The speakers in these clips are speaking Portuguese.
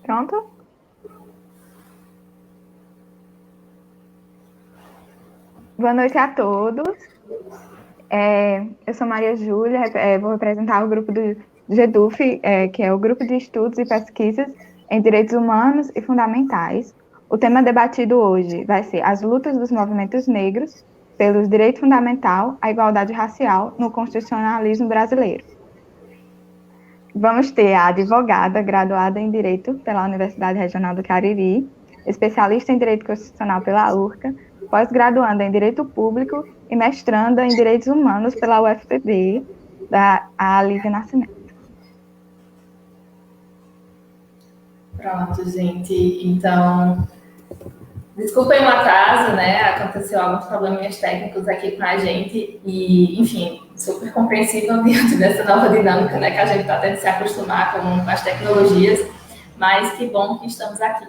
Pronto? Boa noite a todos. Eu sou Maria Júlia, vou representar o grupo do GEDUF, que é o Grupo de Estudos e Pesquisas em Direitos Humanos e Fundamentais. O tema debatido hoje vai ser as lutas dos movimentos negros pelos direitos fundamentais à igualdade racial no constitucionalismo brasileiro. Vamos ter a advogada graduada em Direito pela Universidade Regional do Cariri, especialista em Direito Constitucional pela URCA, pós-graduanda em Direito Público e mestranda em Direitos Humanos pela UFPB, a Lívia Nascimento. Pronto, gente. Então, desculpem o atraso, né? Aconteceu alguns probleminhas técnicos aqui com a gente e, enfim, super compreensível diante dessa nova dinâmica, né? Que a gente está tendo que se acostumar com as tecnologias, mas que bom que estamos aqui.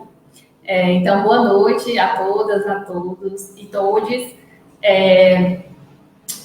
Então, boa noite a todas, a todos e todes.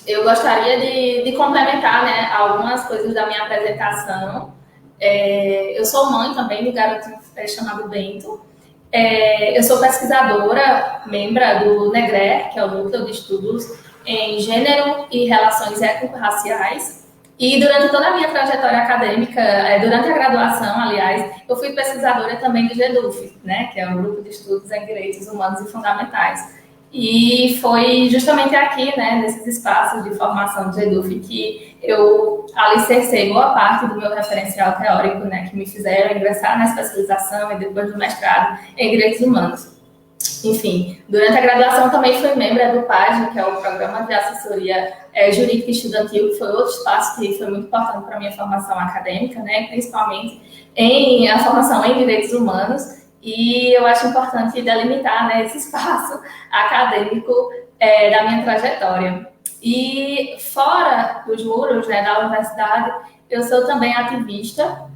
Eu gostaria de complementar, né, algumas coisas da minha apresentação. Eu sou mãe também do garotinho chamado Bento. Eu sou pesquisadora, membro do NEGRE, que é o Núcleo de Estudos em Gênero e Relações Étnico-Raciais. E durante toda a minha trajetória acadêmica, durante a graduação, aliás, eu fui pesquisadora também do GEDUF, né, que é o Grupo de Estudos em Direitos Humanos e Fundamentais. E foi justamente aqui, né, nesses espaços de formação do GEDUF, que eu alicercei boa parte do meu referencial teórico, né, que me fizeram ingressar na especialização e depois do mestrado em Direitos Humanos. Enfim, durante a graduação também fui membro do PAGE, que é o Programa de Assessoria Jurídica Estudantil, que foi outro espaço que foi muito importante para a minha formação acadêmica, né, principalmente em a formação em Direitos Humanos. E eu acho importante delimitar, né, esse espaço acadêmico da minha trajetória. E fora dos muros, né, da universidade, eu sou também ativista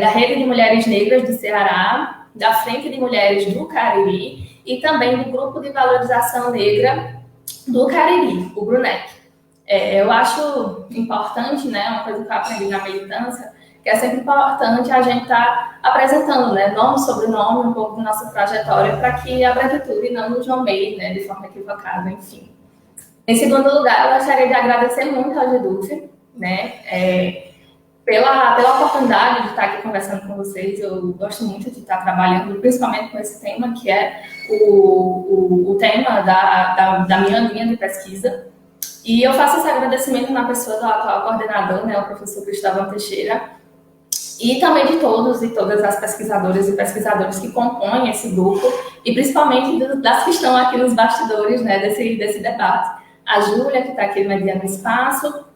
da Rede de Mulheres Negras do Ceará, da Frente de Mulheres do Cariri e também do Grupo de Valorização Negra do Cariri, o GRUNEC. Eu acho importante, né, uma coisa que eu aprendi na militância, que é sempre importante a gente estar apresentando, né, nome, sobrenome, um pouco da nossa trajetória, para que a branquitude não nos nomeie, né, de forma equivocada, enfim. Em segundo lugar, eu gostaria de agradecer muito ao GEDUF, né, pela oportunidade de estar aqui conversando com vocês. Eu gosto muito de estar trabalhando, principalmente com esse tema, que é o tema da minha linha de pesquisa. E eu faço esse agradecimento na pessoa do atual coordenador, né, o professor Cristóvão Teixeira, e também de todos e todas as pesquisadoras e pesquisadores que compõem esse grupo, e principalmente das que estão aqui nos bastidores, né, desse debate. A Júlia, que está aqui mediando o espaço,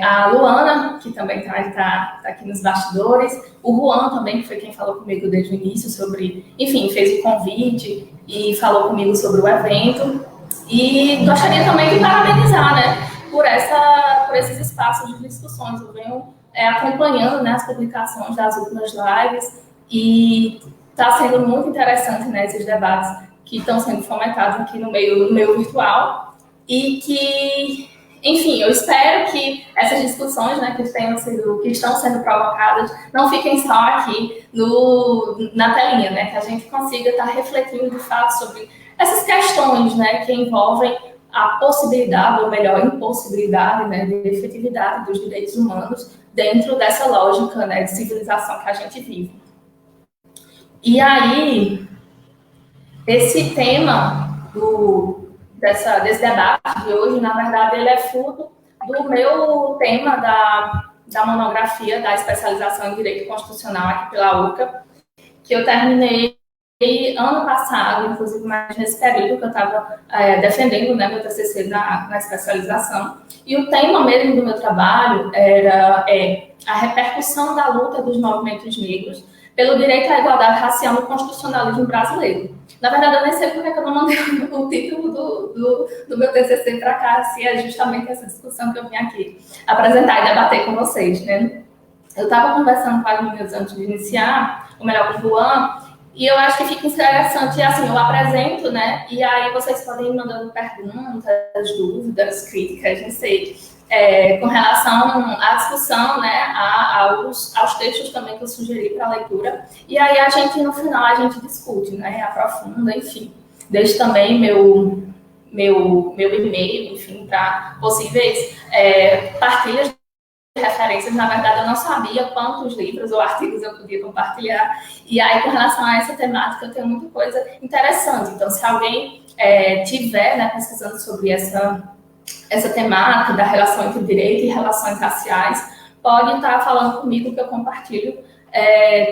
a Luana, que também está aqui nos bastidores, o Juan também, que foi quem falou comigo desde o início sobre, enfim, fez o convite e falou comigo sobre o evento. E gostaria também de parabenizar, né, por esses espaços de discussões. Eu venho acompanhando, né, as publicações das últimas lives e está sendo muito interessante, né, esses debates que estão sendo fomentados aqui no meio virtual e que, enfim, eu espero que essas discussões, né, que estão sendo provocadas não fiquem só aqui na telinha, né, que a gente consiga estar refletindo de fato sobre essas questões, né, que envolvem a possibilidade, ou melhor, impossibilidade, né, de efetividade dos direitos humanos dentro dessa lógica, né, de civilização que a gente vive. E aí, esse tema desse debate de hoje, na verdade, ele é fruto do meu tema da monografia da especialização em Direito Constitucional aqui pela URCA, que eu terminei ano passado, inclusive mais nesse período que eu estava defendendo, né, meu TCC na especialização. E o tema mesmo do meu trabalho era a repercussão da luta dos movimentos negros pelo direito à igualdade racial no constitucionalismo brasileiro. Na verdade, eu nem sei porque que eu não mandei o título do meu TCC para cá, se é justamente essa discussão que eu vim aqui apresentar e debater com vocês, né? Eu estava conversando com as meninas antes de iniciar, ou melhor, com o Juan, e eu acho que fica interessante, assim, eu apresento, né, e aí vocês podem ir mandando perguntas, dúvidas, críticas, não sei, com relação à discussão, né, aos textos também que eu sugeri para a leitura. E aí a gente, no final, a gente discute, né, aprofunda, enfim. Deixo também meu e-mail, enfim, para possíveis partilhas de referências. Na verdade, eu não sabia quantos livros ou artigos eu podia compartilhar. E aí, com relação a essa temática, eu tenho muita coisa interessante. Então, se alguém tiver, né, pesquisando sobre essa temática da relação entre direito e relações raciais, pode estar falando comigo que eu compartilho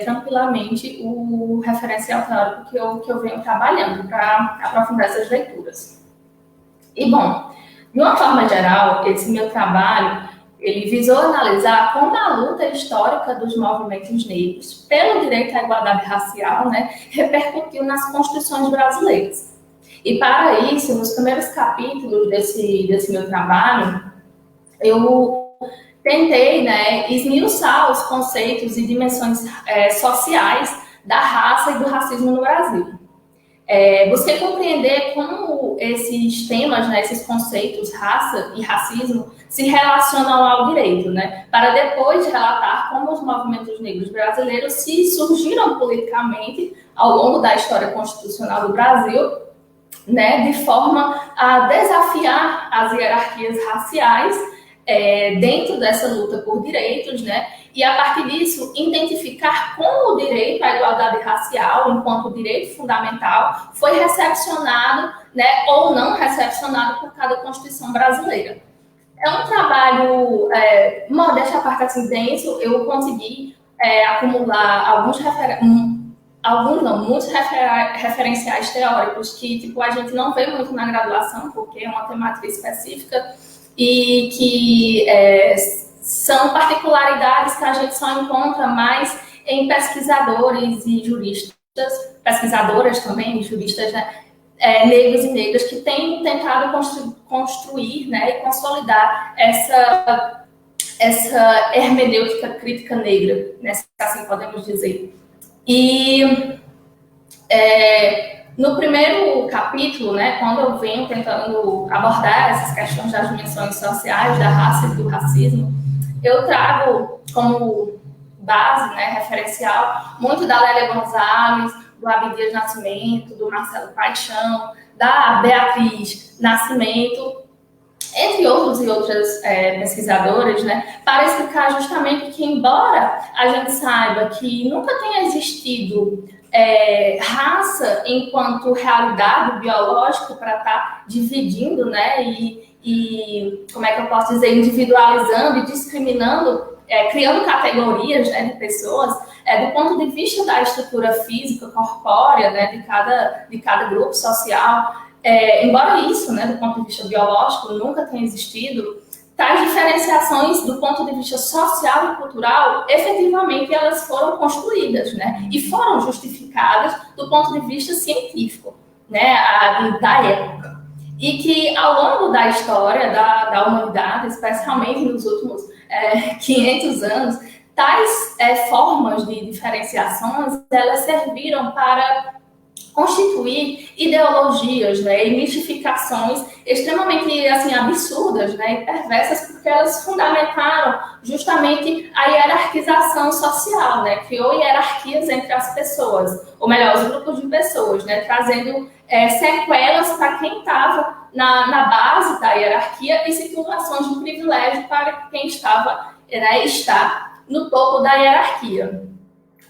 tranquilamente o referencial teórico que eu venho trabalhando para aprofundar essas leituras. E, bom, de uma forma geral, esse meu trabalho, ele visou analisar como a luta histórica dos movimentos negros pelo direito à igualdade racial, né, repercutiu nas constituições brasileiras. E para isso, nos primeiros capítulos desse meu trabalho, eu tentei, né, esmiuçar os conceitos e dimensões sociais da raça e do racismo no Brasil. Busquei compreender como esses temas, né, esses conceitos, raça e racismo, se relacionam ao direito, né, para depois relatar como os movimentos negros brasileiros se surgiram politicamente ao longo da história constitucional do Brasil, né, de forma a desafiar as hierarquias raciais dentro dessa luta por direitos, né, e a partir disso identificar como o direito à igualdade racial, enquanto direito fundamental, foi recepcionado, né, ou não recepcionado por cada Constituição brasileira. É um trabalho, modéstia à parte assim, denso. Eu consegui acumular muitos referenciais teóricos que, tipo, a gente não vê muito na graduação, porque é uma temática específica e que são particularidades que a gente só encontra mais em pesquisadores e juristas, pesquisadoras também, juristas, né, negros e negras, que têm tentado construir, né, e consolidar essa hermenêutica crítica negra, né, se assim podemos dizer. E no primeiro capítulo, né, quando eu venho tentando abordar essas questões das dimensões sociais, da raça e do racismo, eu trago como base, né, referencial, muito da Lélia Gonzalez, do Abdias Nascimento, do Marcelo Paixão, da Beatriz Nascimento, entre outros e outras pesquisadoras, né, para explicar justamente que, embora a gente saiba que nunca tenha existido raça enquanto realidade biológica para estar dividindo, né, e como é que eu posso dizer, individualizando e discriminando, criando categorias, né, de pessoas, do ponto de vista da estrutura física, corpórea, né, de cada grupo social. Embora isso, né, do ponto de vista biológico, nunca tenha existido, tais diferenciações do ponto de vista social e cultural, efetivamente elas foram construídas, né, e foram justificadas do ponto de vista científico, né, da época. E que ao longo da história da humanidade, especialmente nos últimos 500 anos, tais formas de diferenciações, elas serviram para constituir ideologias, né, e mistificações extremamente assim, absurdas, né, e perversas, porque elas fundamentaram justamente a hierarquização social, né, criou hierarquias entre as pessoas, ou melhor, os grupos de pessoas, né, trazendo sequelas para quem estava na base da hierarquia e situações de privilégio para quem está no topo da hierarquia.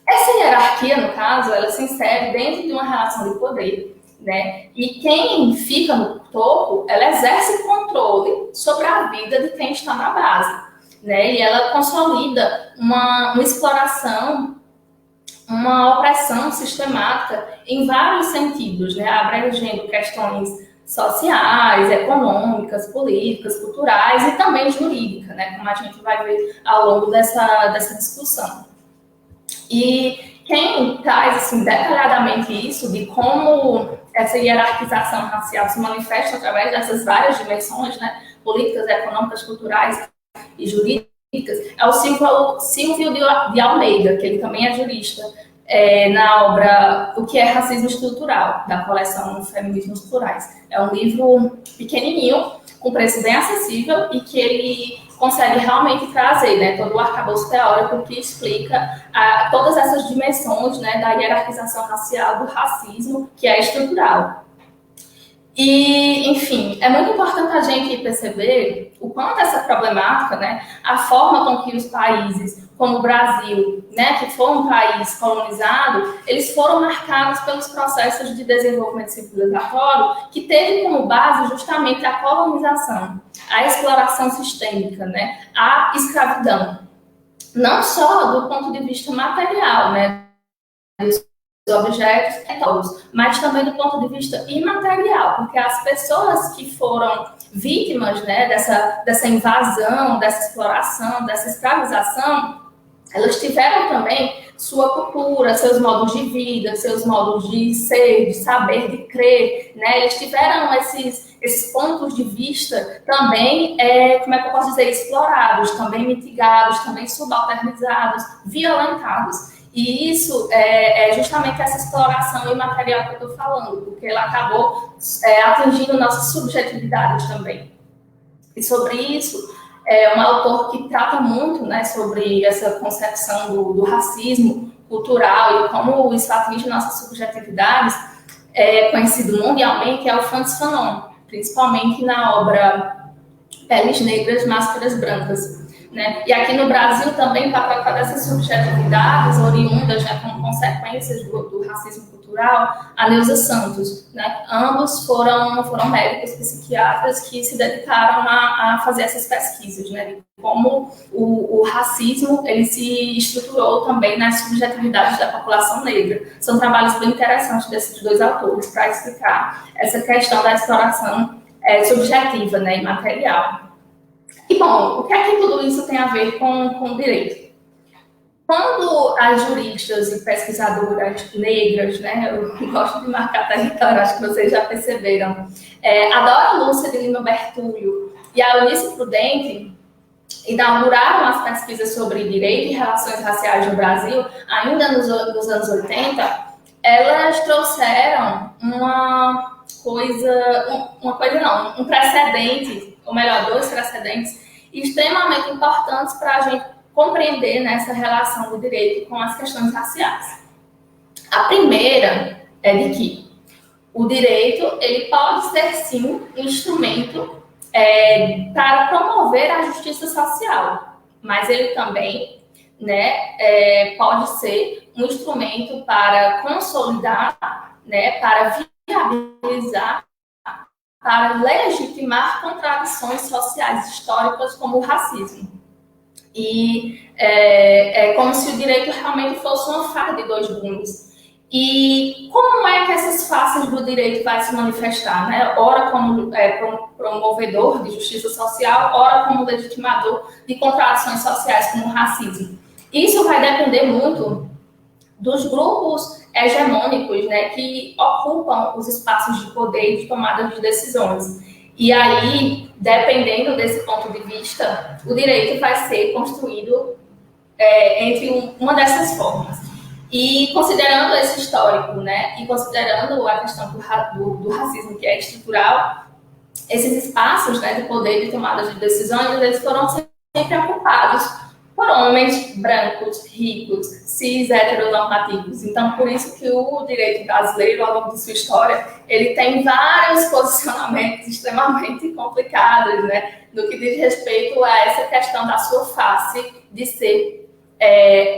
Essa hierarquia, no caso, ela se insere dentro de uma relação de poder, né? E quem fica no topo, ela exerce controle sobre a vida de quem está na base, né? E ela consolida uma exploração, uma opressão sistemática em vários sentidos, né? Abrangendo questões sociais, econômicas, políticas, culturais e também jurídicas, né? Como a gente vai ver ao longo dessa discussão. E quem traz assim, detalhadamente isso, de como essa hierarquização racial se manifesta através dessas várias dimensões, né, políticas, econômicas, culturais e jurídicas, é o Silvio de Almeida, que ele também é jurista, na obra O que é Racismo Estrutural, da coleção Feminismos Plurais. É um livro pequenininho, com preço bem acessível, e que ele consegue realmente trazer, né, todo o arcabouço teórico que explica todas essas dimensões, né, da hierarquização racial, do racismo, que é estrutural. E, enfim, é muito importante a gente perceber o quanto essa problemática, né, a forma com que os países, como o Brasil, né, que foi um país colonizado, eles foram marcados pelos processos de desenvolvimento civilizatório que teve como base justamente a colonização, a exploração sistêmica, né, a escravidão. Não só do ponto de vista material, né, objetos, mas também do ponto de vista imaterial, porque as pessoas que foram vítimas, né, dessa invasão, dessa exploração, dessa escravização, elas tiveram também sua cultura, seus modos de vida, seus modos de ser, de saber, de crer, né? Eles tiveram esses pontos de vista também, como é que eu posso dizer, explorados, também mitigados, também subalternizados, violentados. E isso é justamente essa exploração imaterial que eu estou falando, porque ela acabou atingindo nossas subjetividades também. E sobre isso, um autor que trata muito, né, sobre essa concepção do racismo cultural e como isso atinge nossas subjetividades, conhecido mundialmente, é o Frantz Fanon, principalmente na obra Peles Negras, Máscaras Brancas. Né? E aqui no Brasil também, para tratar dessas subjetividades oriundas, né, como consequências do racismo cultural, a Neuza Santos. Né? Ambos foram médicos psiquiatras que se dedicaram a fazer essas pesquisas, né, de como o racismo ele se estruturou também nas subjetividades da população negra. São trabalhos bem interessantes desses dois autores para explicar essa questão da exploração subjetiva, né, e material. E, bom, o que é que tudo isso tem a ver com o direito? Quando as juristas e pesquisadoras negras, né, eu gosto de marcar território, acho que vocês já perceberam, a Dora Lúcia de Lima Bertulho e a Eunice Prudente inauguraram as pesquisas sobre direito e relações raciais no Brasil, ainda nos anos 80, elas trouxeram um precedente, ou melhor, dois precedentes extremamente importantes para a gente compreender nessa relação do direito com as questões raciais. A primeira é de que o direito ele pode ser, sim, um instrumento para promover a justiça social, mas ele também, né, pode ser um instrumento para consolidar, né, para viabilizar, para legitimar contradições sociais históricas como o racismo. E é como se o direito realmente fosse uma faca de dois gumes. E como é que essas faces do direito vai se manifestar? Né? Ora como promovedor de justiça social, ora como legitimador de contradições sociais como o racismo. Isso vai depender muito dos grupos hegemônicos, né, que ocupam os espaços de poder e de tomada de decisões. E aí, dependendo desse ponto de vista, o direito vai ser construído entre uma dessas formas. E considerando esse histórico, né, e considerando a questão do racismo, que é estrutural, esses espaços, né, de poder e de tomada de decisões, eles foram sempre ocupados por homens brancos, ricos, cis, heteronormativos. Então, por isso que o direito brasileiro, ao longo de sua história, ele tem vários posicionamentos extremamente complicados, né, no que diz respeito a essa questão da sua face de ser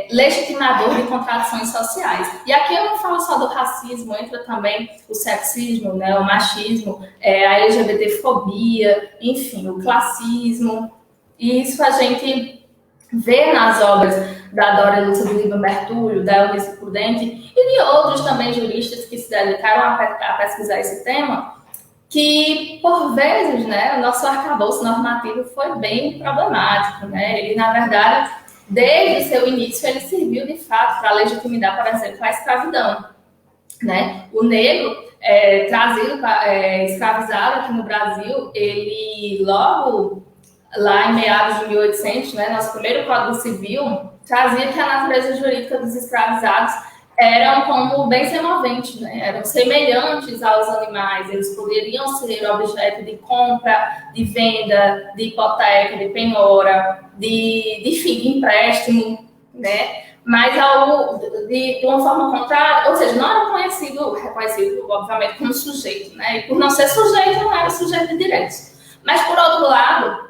legitimador de contradições sociais. E aqui eu não falo só do racismo, entra também o sexismo, né, o machismo, a LGBTfobia, enfim, o classismo. E isso a gente vê nas obras da Dora Lúcia de Lima Bertulho, da Eunice Prudente e de outros também juristas que se dedicaram a pesquisar esse tema, que, por vezes, né, o nosso arcabouço normativo foi bem problemático. Né? Ele, na verdade, desde o seu início, ele serviu, de fato, para legitimar, por exemplo, a escravidão. Né? O negro, trazido, escravizado aqui no Brasil, ele logo lá em meados de 1800, né, nosso primeiro Código Civil trazia que a natureza jurídica dos escravizados eram como bens removentes, né? Eram semelhantes aos animais, eles poderiam ser objeto de compra, de venda, de hipoteca, de penhora, enfim, de empréstimo, né? Mas de uma forma contrária, ou seja, não era reconhecido, obviamente, como sujeito, né? E por não ser sujeito, não era sujeito de direitos. Mas, por outro lado,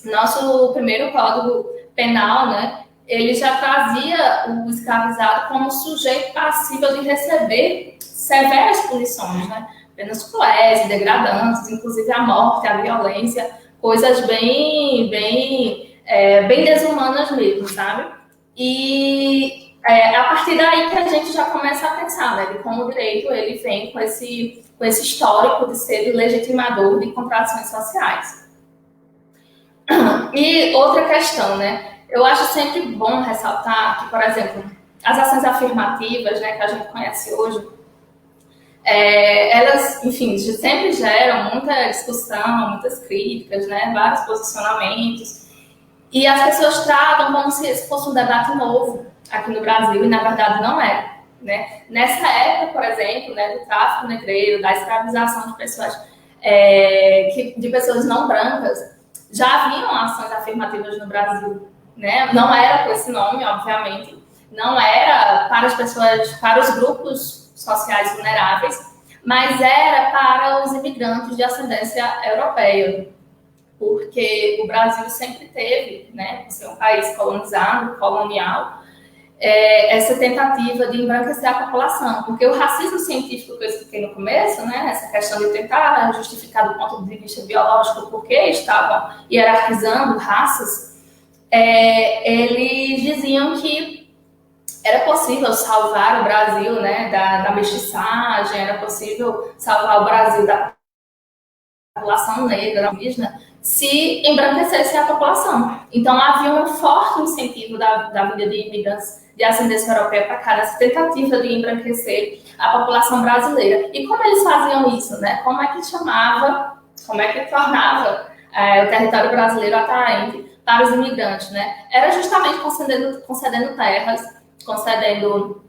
nosso primeiro código penal, né? Ele já trazia o escravizado como sujeito passível de receber severas punições, né? Penas cruéis, degradantes, inclusive a morte, a violência, coisas bem desumanas mesmo, sabe? E a partir daí que a gente já começa a pensar, né? De como o direito ele vem com esse histórico de ser legitimador de contradições sociais. E outra questão, né? Eu acho sempre bom ressaltar que, por exemplo, as ações afirmativas, né, que a gente conhece hoje, elas, enfim, sempre geram muita discussão, muitas críticas, né, vários posicionamentos, e as pessoas tratam como se esse fosse um debate novo aqui no Brasil, e na verdade não é. Né? Nessa época, por exemplo, né, do tráfico negreiro, da escravização de pessoas, de pessoas não brancas, já haviam ações afirmativas no Brasil, né? Não era com esse nome, obviamente, não era para as pessoas, para os grupos sociais vulneráveis, mas era para os imigrantes de ascendência europeia, porque o Brasil sempre teve, né, por ser um país colonizado, colonial, essa tentativa de embranquecer a população, porque o racismo científico que eu expliquei no começo, né, essa questão de tentar justificar do ponto de vista biológico por que estavam hierarquizando raças, eles diziam que era possível salvar o Brasil, né, da mestiçagem, era possível salvar o Brasil da população negra, indígena, se embranquecesse a população. Então, havia um forte incentivo da vinda de imigrantes de ascendência europeia para cá, nessa tentativa de embranquecer a população brasileira. E como eles faziam isso, né? Como é que tornava o território brasileiro atraente para os imigrantes, né? Era justamente concedendo terras, concedendo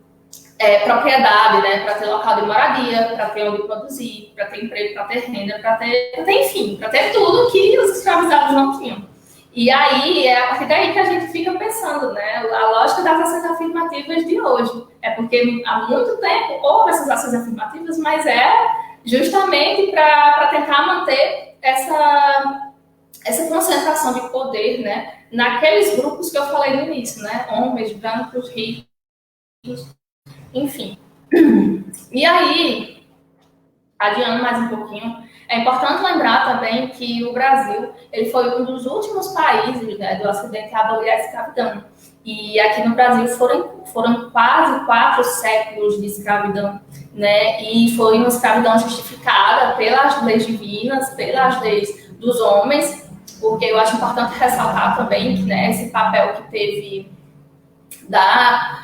propriedade, né, para ter local de moradia, para ter onde produzir, para ter emprego, para ter renda, para ter tudo que os escravizados não tinham. E aí, é a partir daí que a gente fica pensando, né, a lógica das ações afirmativas de hoje. É porque há muito tempo houve essas ações afirmativas, mas justamente para tentar manter essa concentração de poder, né, naqueles grupos que eu falei no início, né, homens, brancos, ricos, enfim. E aí, adiando mais um pouquinho, é importante lembrar também que o Brasil ele foi um dos últimos países, né, do Ocidente a abolir a escravidão. E aqui no Brasil foram quase 4 séculos de escravidão, né? E foi uma escravidão justificada pelas leis divinas, pelas leis dos homens, porque eu acho importante ressaltar também que, né, esse papel que teve da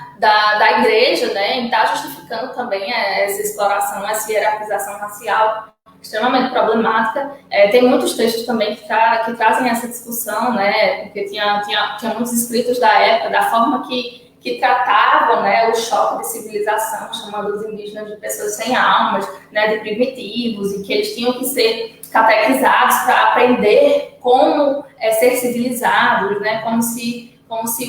igreja, né, em estar justificando também essa exploração, essa hierarquização racial extremamente problemática. Tem muitos textos também que trazem essa discussão, né, porque tinha muitos escritos da época, da forma que tratavam, né, o choque de civilização, chamando os indígenas de pessoas sem almas, né, de primitivos, e que eles tinham que ser catequizados para aprender como ser civilizados, né, como se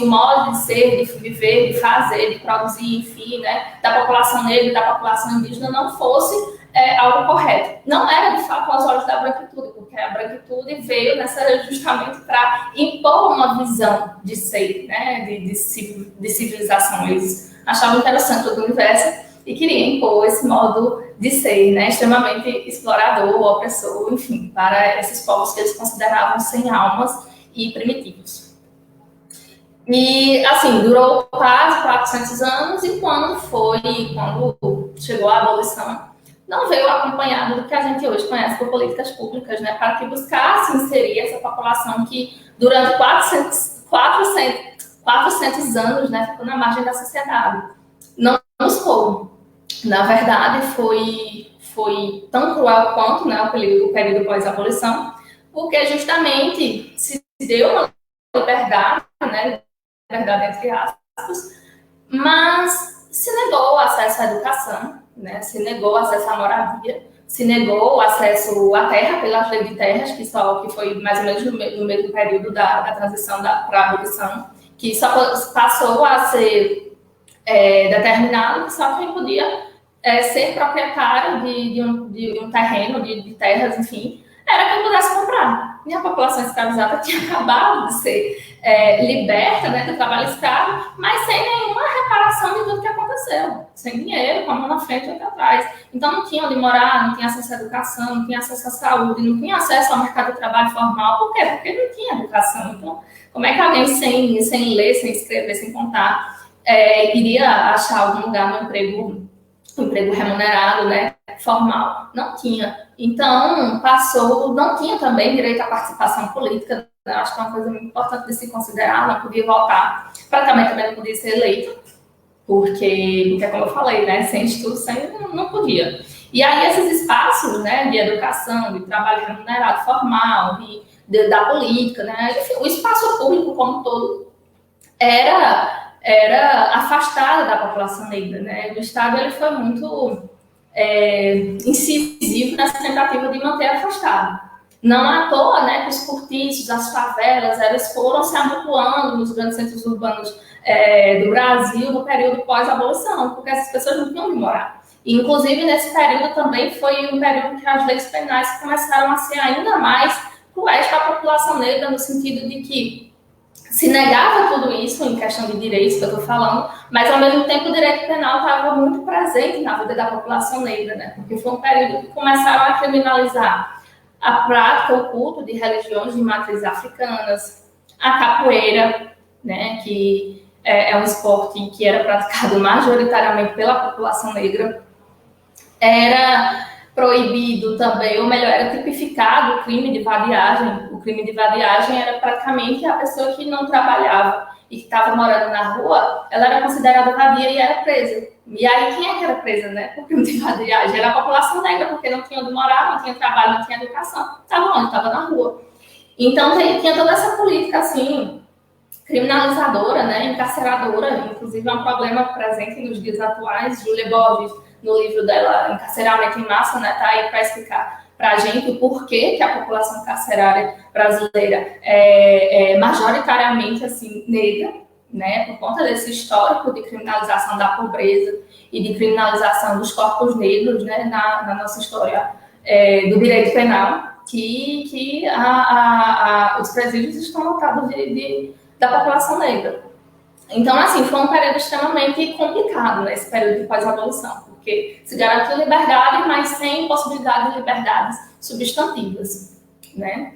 o modo de ser, de viver, de fazer, de produzir, enfim, né, da população negra e da população indígena não fosse algo correto. Não era, de fato, aos olhos da branquitude, porque a branquitude veio justamente para impor uma visão de ser, né, de civilização. Eles achavam interessante o universo e queriam impor esse modo de ser, né, extremamente explorador, opressor, enfim, para esses povos que eles consideravam sem almas e primitivos. E, assim, durou quase 400 anos e quando chegou a abolição, não veio acompanhado do que a gente hoje conhece por políticas públicas, né, para que buscasse inserir essa população que, durante 400 anos, né, ficou na margem da sociedade. Não buscou. Na verdade, foi tão cruel quanto, né, o período pós-abolição, porque justamente se deu uma liberdade, né, liberdade entre aspas, mas se negou a acesso à educação, né? Se negou o acesso à moradia, se negou o acesso à terra pela lei de terras, que foi mais ou menos no mesmo período da transição para a abolição, que só passou a ser determinado que só quem podia ser proprietário de um terreno, de terras, enfim, era quem pudesse comprar. E a população escravizada tinha acabado de ser liberta, né, do trabalho escravo, mas sem nenhuma reparação de tudo que aconteceu. Sem dinheiro, com a mão na frente e outra atrás. Então não tinha onde morar, não tinha acesso à educação, não tinha acesso à saúde, não tinha acesso ao mercado de trabalho formal. Por quê? Porque não tinha educação. Então, como é que alguém sem ler, sem escrever, sem contar, iria achar algum lugar no emprego remunerado, né, formal? Não tinha. Então, não tinha também direito à participação política. Eu acho que é uma coisa muito importante de se considerar, não podia votar, praticamente também não podia ser eleito, porque como eu falei, né, sem estudo, não podia. E aí esses espaços, né, de educação, de trabalho remunerado formal, da política, né, enfim, o espaço público como um todo era afastada da população negra, né? O Estado ele foi muito incisivo nessa tentativa de manter afastado. Não à toa, né, que os cortiços, as favelas, elas foram se amontoando nos grandes centros urbanos do Brasil no período pós-abolição, porque essas pessoas não tinham onde morar. E, inclusive, nesse período também foi um período que as leis penais começaram a ser ainda mais cruéis para a população negra, no sentido de que se negava tudo isso em questão de direitos que eu estou falando, mas ao mesmo tempo o direito penal estava muito presente na vida da população negra, né? Porque foi um período que começaram a criminalizar a prática, o culto de religiões de matrizes africanas, a capoeira, né? Que é um esporte que era praticado majoritariamente pela população negra. Era proibido também, ou melhor, era tipificado o crime de vadiagem. O crime de vadiagem era praticamente a pessoa que não trabalhava e que estava morando na rua, ela era considerada vadia e era presa. E aí, quem é que era presa, né, por crime de vadiagem? Era a população negra, porque não tinha onde morar, não tinha trabalho, não tinha educação. Estava onde? Estava na rua. Então, tinha toda essa política, assim, criminalizadora, né, encarceradora. Inclusive, é um problema presente nos dias atuais. Júlia Borges, no livro dela, Encarceramento em Massa, né, tá aí para explicar para a gente o porquê que a população carcerária brasileira é majoritariamente assim, negra, né, por conta desse histórico de criminalização da pobreza e de criminalização dos corpos negros, né, na nossa história do direito penal, que os presídios estão lotados da população negra. Então, assim, foi um período extremamente complicado, né, esse período de pós-abolição, porque se garantiu liberdade, mas sem possibilidade de liberdades substantivas, né?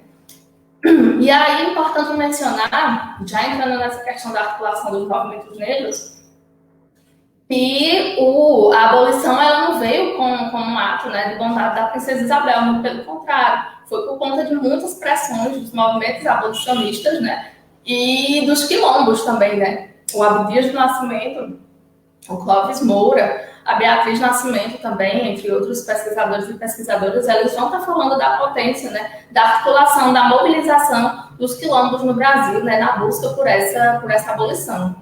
E aí é importante mencionar, já entrando nessa questão da articulação dos movimentos negros, que a abolição ela não veio com um ato, né, de bondade da princesa Isabel, muito pelo contrário, foi por conta de muitas pressões dos movimentos abolicionistas, né, e dos quilombos também, né? O Abdias do Nascimento, o Clóvis Moura, a Beatriz Nascimento também, entre outros pesquisadores e pesquisadoras, eles vão estar falando da potência, né, da articulação, da mobilização dos quilombos no Brasil, né, na busca por essa abolição.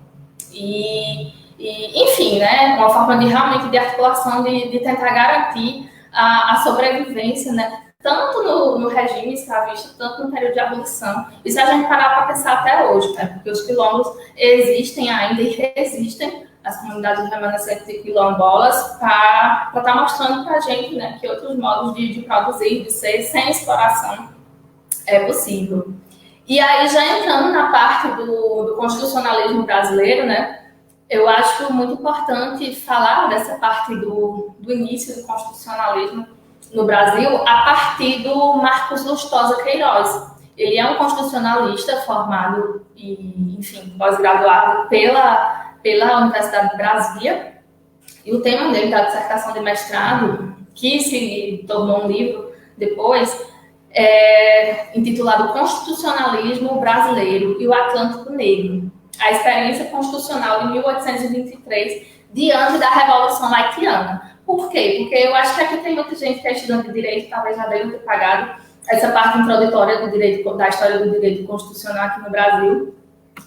Enfim, né, uma forma de realmente de articulação, de tentar garantir a sobrevivência, né, tanto no regime escravista, tanto no período de abolição. E se a gente parar para pensar até hoje, né, porque os quilombos existem ainda e resistem, as comunidades remanescentes de quilombolas, para estar mostrando para a gente, né, que outros modos de produzir, de ser sem exploração é possível. E aí, já entrando na parte do constitucionalismo brasileiro, né, eu acho muito importante falar dessa parte do início do constitucionalismo no Brasil a partir do Marcos Lustosa Queiroz. Ele é um constitucionalista formado e, enfim, pós-graduado pela Universidade de Brasília, e o tema dele da dissertação de mestrado, que se tornou um livro depois, intitulado Constitucionalismo Brasileiro e o Atlântico Negro, a experiência constitucional de 1823 diante da Revolução Haitiana. Por quê? Porque eu acho que aqui tem muita gente que é estudante de direito, talvez já deve ter pagado essa parte introdutória da história do direito constitucional aqui no Brasil.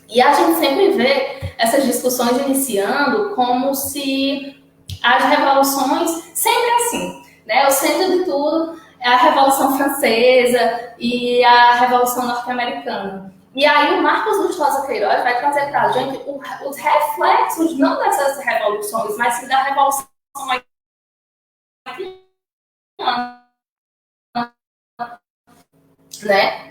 E a gente sempre vê essas discussões iniciando como se as revoluções sempre assim, né? O centro de tudo é a Revolução Francesa e a Revolução Norte-Americana. E aí o Marcos Lustosa Queiroz vai trazer para a gente os reflexos, não dessas revoluções, mas sim da Revolução Haitiana, né,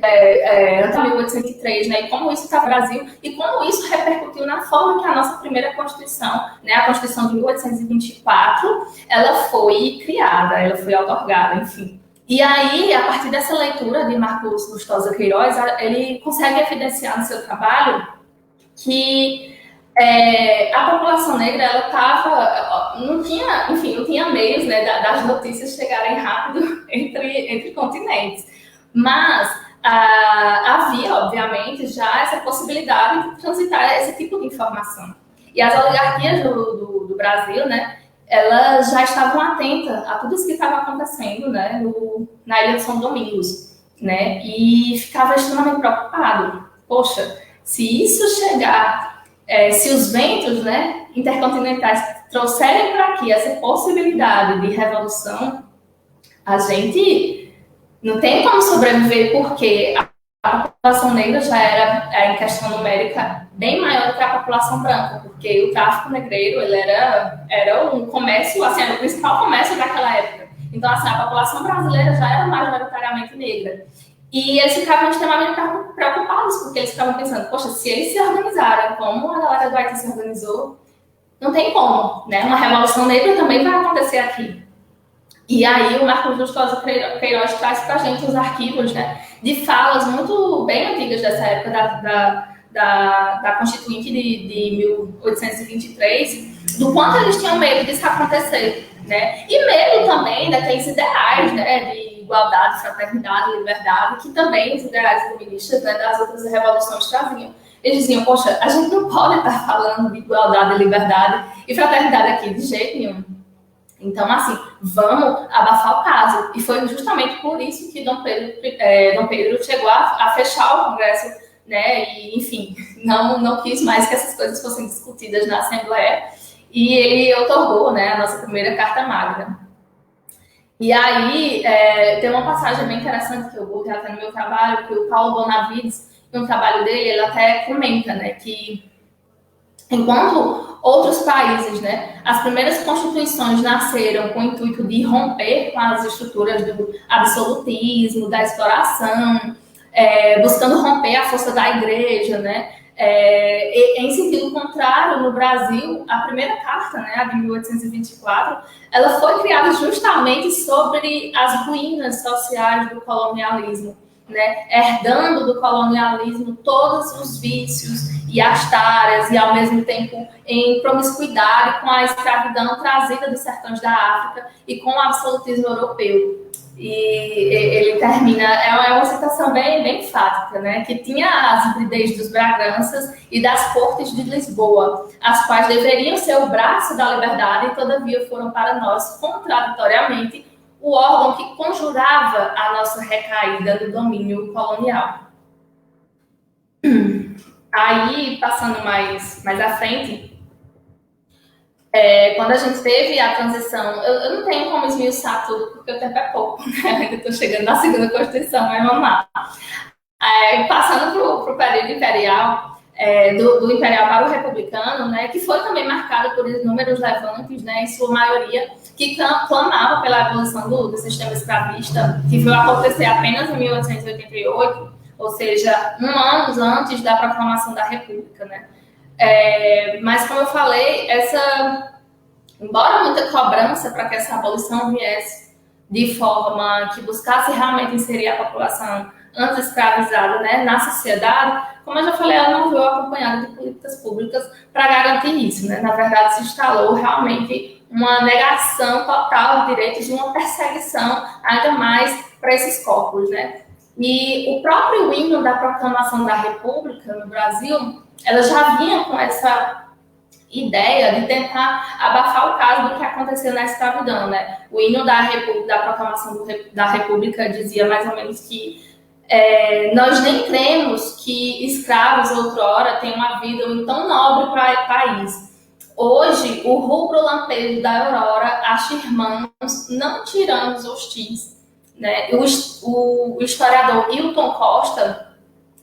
até 1803, né, e como isso está no Brasil, e como isso repercutiu na forma que a nossa primeira Constituição, né, a Constituição de 1824, ela foi criada, ela foi outorgada, enfim. E aí, a partir dessa leitura de Marcos Lustosa Queiroz, ele consegue evidenciar no seu trabalho que a população negra, ela estava, não tinha meios, né, das notícias chegarem rápido entre continentes. Mas havia, obviamente, já essa possibilidade de transitar esse tipo de informação. E as oligarquias do Brasil, né, elas já estavam atentas a tudo isso que estava acontecendo, né, na Ilha de São Domingos, né, e ficava extremamente preocupado. Poxa, se isso chegar, se os ventos, né, intercontinentais trouxerem para aqui essa possibilidade de revolução, a gente não tem como sobreviver, porque a população negra já era, em questão numérica, bem maior do que a população branca, porque o tráfico negreiro ele era um comércio, assim, era o principal comércio daquela época. Então, assim, a população brasileira já era majoritariamente negra. E eles ficavam extremamente preocupados, porque eles ficavam pensando, poxa, se eles se organizarem como a galera do Haiti se organizou, não tem como, né? Uma revolução negra também vai acontecer aqui. E aí o Marcos Lustosa Queiroz traz para a gente os arquivos, né, de falas muito bem antigas dessa época da Constituinte de 1823, do quanto eles tinham medo disso acontecer, né? E medo também daqueles ideais, né, de igualdade, fraternidade, liberdade, que também os ideais iluministas, né, das outras revoluções traziam. Eles diziam, poxa, a gente não pode estar falando de igualdade, liberdade e fraternidade aqui de jeito nenhum. Então, assim, vamos abafar o caso. E foi justamente por isso que Dom Pedro chegou a fechar o Congresso, né? E, enfim, não quis mais que essas coisas fossem discutidas na Assembleia. E ele outorgou, né, a nossa primeira Carta Magna. E aí, tem uma passagem bem interessante que eu vou até no meu trabalho, que o Paulo Bonavides, no trabalho dele, ele até comenta, né, que enquanto outros países, né, as primeiras constituições nasceram com o intuito de romper com as estruturas do absolutismo, da exploração, buscando romper a força da igreja, né? Em sentido contrário, no Brasil, a primeira carta, né, a de 1824, ela foi criada justamente sobre as ruínas sociais do colonialismo, né, herdando do colonialismo todos os vícios e as taras, e ao mesmo tempo em promiscuidade com a escravidão trazida dos sertões da África e com o absolutismo europeu. E ele termina, é uma citação bem enfática, né, que tinha as hibridez dos Braganças e das Cortes de Lisboa, as quais deveriam ser o braço da liberdade e todavia foram para nós, contraditoriamente, o órgão que conjurava a nossa recaída do domínio colonial. Aí, passando mais à frente, quando a gente teve a transição, eu não tenho como esmiuçar tudo, porque o tempo é pouco, né? Eu estou chegando na segunda Constituição, mas vamos lá. Passando para o período imperial, do imperial para o republicano, né, que foi também marcado por inúmeros levantes, né, em sua maioria, que clamavam pela abolição do sistema escravista, que veio acontecer apenas em 1888, ou seja, 1 ano antes da proclamação da República, né? Mas, como eu falei, embora muita cobrança para que essa abolição viesse de forma que buscasse realmente inserir a população antes escravizada, né, na sociedade, como eu já falei, ela não veio acompanhada de políticas públicas para garantir isso, né? Na verdade, se instalou realmente uma negação total de direitos e uma perseguição ainda mais para esses corpos, né? E o próprio hino da proclamação da República no Brasil, ela já vinha com essa ideia de tentar abafar o caso do que aconteceu na escravidão, né? O hino da proclamação da República dizia mais ou menos que nós nem cremos que escravos outrora tenham uma vida tão nobre para o país. Hoje, o rubro lampejo da Aurora acha irmãos, não tirando os hostis, né? O historiador Hilton Costa,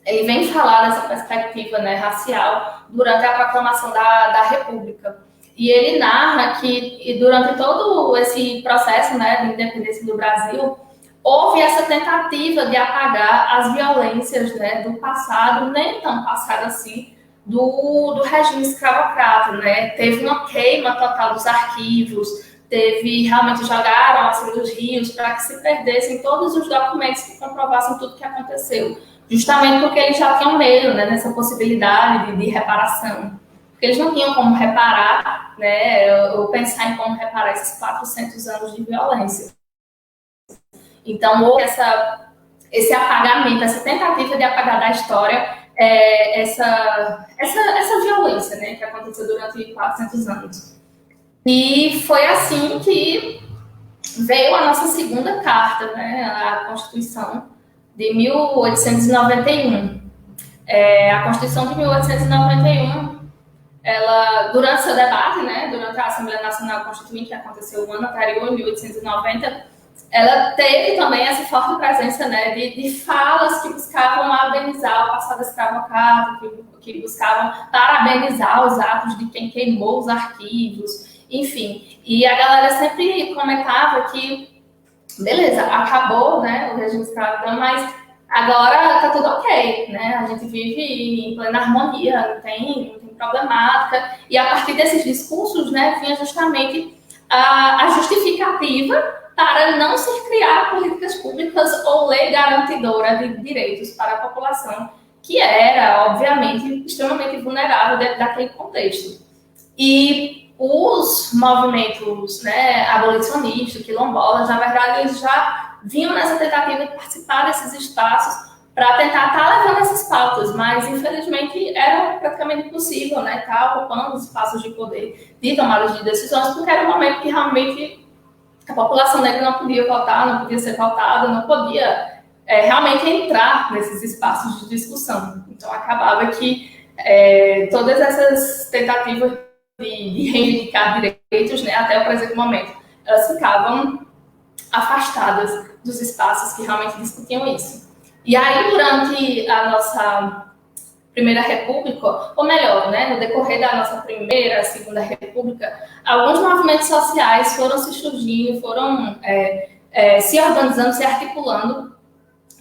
ele vem falar dessa perspectiva, né, racial durante a proclamação da República. E ele narra que durante todo esse processo, né, de independência do Brasil, houve essa tentativa de apagar as violências, né, do passado, nem tão passado assim, do regime escravocrata, né? Teve uma queima total dos arquivos, realmente jogaram assim dos rios para que se perdessem todos os documentos que comprovassem tudo que aconteceu, justamente porque eles já tinham medo, né, dessa possibilidade de reparação, porque eles não tinham como reparar, né, ou pensar em como reparar esses 400 anos de violência. Então, houve esse apagamento, essa tentativa de apagar da história essa violência, né, que aconteceu durante 400 anos. E foi assim que veio a nossa segunda carta, né, a Constituição de 1891. A Constituição de 1891, ela, durante seu debate, né, durante a Assembleia Nacional Constituinte, que aconteceu o ano anterior, em 1890, ela teve também essa forte presença, né, de falas que buscavam amenizar o passado escravocrata, que buscavam parabenizar os atos de quem queimou os arquivos, enfim. E a galera sempre comentava que, beleza, acabou, né, o regime escravocrata, mas agora tá tudo ok, né? A gente vive em plena harmonia, não tem problemática. E a partir desses discursos, né, vinha justamente a justificativa para não se criar políticas públicas ou lei garantidora de direitos para a população, que era, obviamente, extremamente vulnerável dentro daquele contexto. E os movimentos, né, abolicionistas, quilombolas, na verdade, eles já vinham nessa tentativa de participar desses espaços para tentar estar levando essas pautas, mas infelizmente era praticamente impossível, né, estar ocupando os espaços de poder, de tomada de decisões, porque era um momento que realmente a população negra não podia votar, não podia ser votada, não podia realmente entrar nesses espaços de discussão. Então acabava que todas essas tentativas de reivindicar direitos, né, até o presente momento, elas ficavam afastadas dos espaços que realmente discutiam isso. E aí, durante a nossa Primeira República, ou melhor, né, no decorrer da nossa Primeira, Segunda República, alguns movimentos sociais foram se surgindo, foram se organizando, se articulando,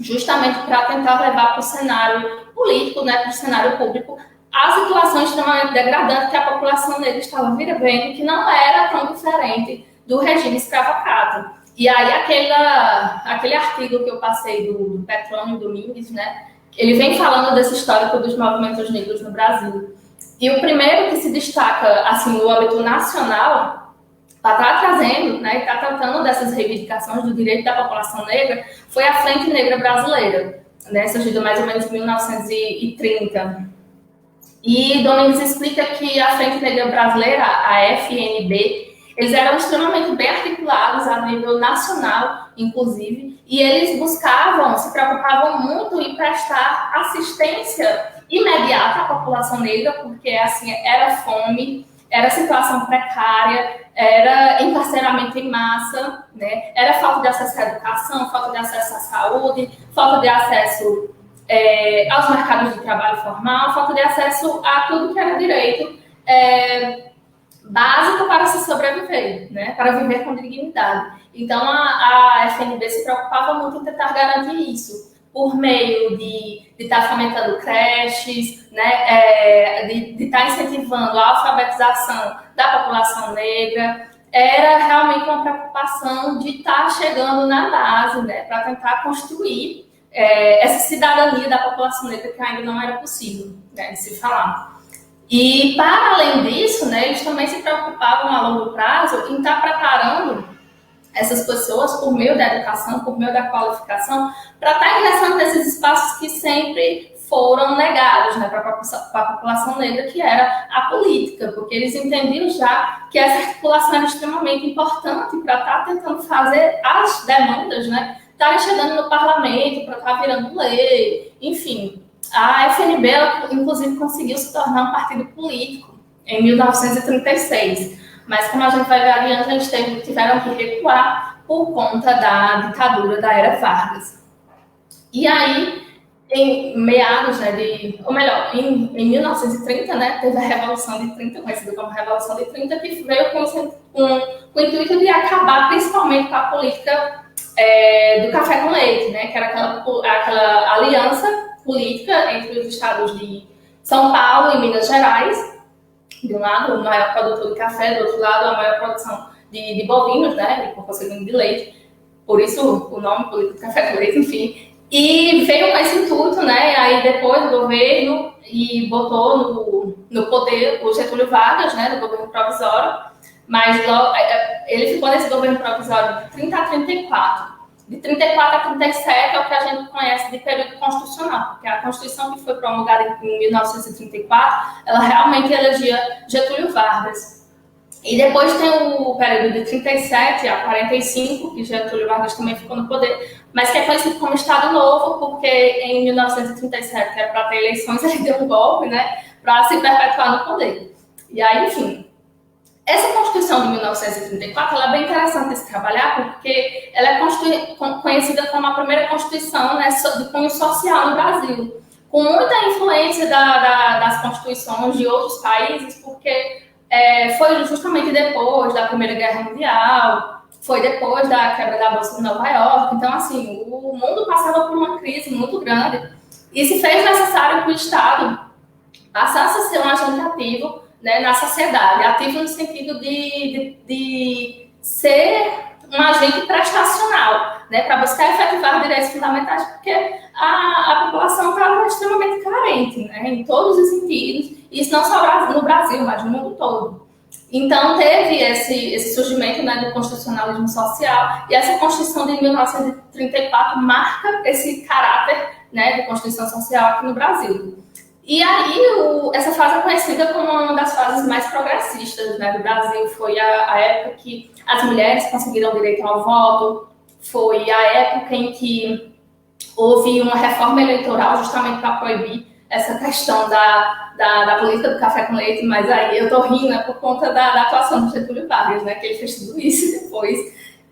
justamente para tentar levar para o cenário político, né, para o cenário público, a situação extremamente degradante que a população negra estava vivendo, que não era tão diferente do regime escravocrata. E aí, aquele artigo que eu passei do Petrônio Domingues, né, ele vem falando desse histórico dos movimentos negros no Brasil. E o primeiro que se destaca, assim, no âmbito nacional, está trazendo, né, está tratando dessas reivindicações do direito da população negra, foi a Frente Negra Brasileira, né, surgida mais ou menos em 1930. E Domingues explica que a Frente Negra Brasileira, a FNB, eles eram extremamente bem articulados a nível nacional, inclusive, e eles buscavam, se preocupavam muito em prestar assistência imediata à população negra, porque assim era fome, era situação precária, era encarceramento em massa, né? Era falta de acesso à educação, falta de acesso à saúde, falta de acesso aos mercados de trabalho formal, falta de acesso a tudo que era direito básico para se sobreviver, né? Para viver com dignidade. Então, a FNB se preocupava muito em tentar garantir isso, por meio de estar fomentando creches, né? De estar incentivando a alfabetização da população negra. Era realmente uma preocupação de estar chegando na base, né? Para tentar construir essa cidadania da população negra que ainda não era possível, né, de se falar. E, para além disso, né, eles também se preocupavam a longo prazo em estar preparando essas pessoas por meio da educação, por meio da qualificação, para estar ingressando nesses espaços que sempre foram negados, né, para a população negra, que era a política, porque eles entendiam já que essa articulação era extremamente importante para estar tentando fazer as demandas, né, estarem chegando no parlamento, para estar virando lei, enfim. A FNB, inclusive, conseguiu se tornar um partido político, em 1936. Mas, como a gente vai ver adiante, eles tiveram que recuar por conta da ditadura da Era Vargas. E aí, em meados, né, ou melhor, em 1930, né, teve a Revolução de 30, conhecida como Revolução de 30, que veio com o intuito de acabar principalmente com a política do café com leite, né, que era aquela aliança política entre os estados de São Paulo e Minas Gerais, de um lado, o maior produtor de café, do outro lado, a maior produção de bovinos, né, por conseguinte de leite, por isso o nome político de café com leite, enfim. E veio com esse intuito, né, aí depois o governo e botou no poder o Getúlio Vargas, né, do governo provisório, mas logo, ele ficou nesse governo provisório de 30 a 34. De 34 a 37 é o que a gente conhece de período constitucional, porque a Constituição que foi promulgada em 1934, ela realmente elegia Getúlio Vargas. E depois tem o período de 37 a 45, que Getúlio Vargas também ficou no poder, mas que é conhecido como Estado Novo, porque em 1937, que era para ter eleições, ele deu um golpe, né, para se perpetuar no poder. E aí, enfim, essa Constituição de 1934 ela é bem interessante de se trabalhar, porque ela é conhecida como a primeira Constituição, né, de cunho social no Brasil, com muita influência das constituições de outros países, porque foi justamente depois da Primeira Guerra Mundial, foi depois da quebra da Bolsa de Nova York. Então, assim, o mundo passava por uma crise muito grande e se fez necessário que o Estado passasse a ser um agente ativo, né, na sociedade, ativo no sentido de ser um agente prestacional, né, para buscar efetivar direitos fundamentais, porque a população estava extremamente carente, né, em todos os sentidos, e isso não só no Brasil, mas no mundo todo. Então, teve esse surgimento, né, do constitucionalismo social, e essa Constituição de 1934 marca esse caráter, né, de Constituição social aqui no Brasil. E aí, essa fase é conhecida como uma das fases mais progressistas, né, do Brasil. Foi a época que as mulheres conseguiram direito ao voto, foi a época em que houve uma reforma eleitoral justamente para proibir essa questão da política do café com leite, mas aí eu tô rindo, por conta da atuação do Getúlio Vargas, né, que ele fez tudo isso e depois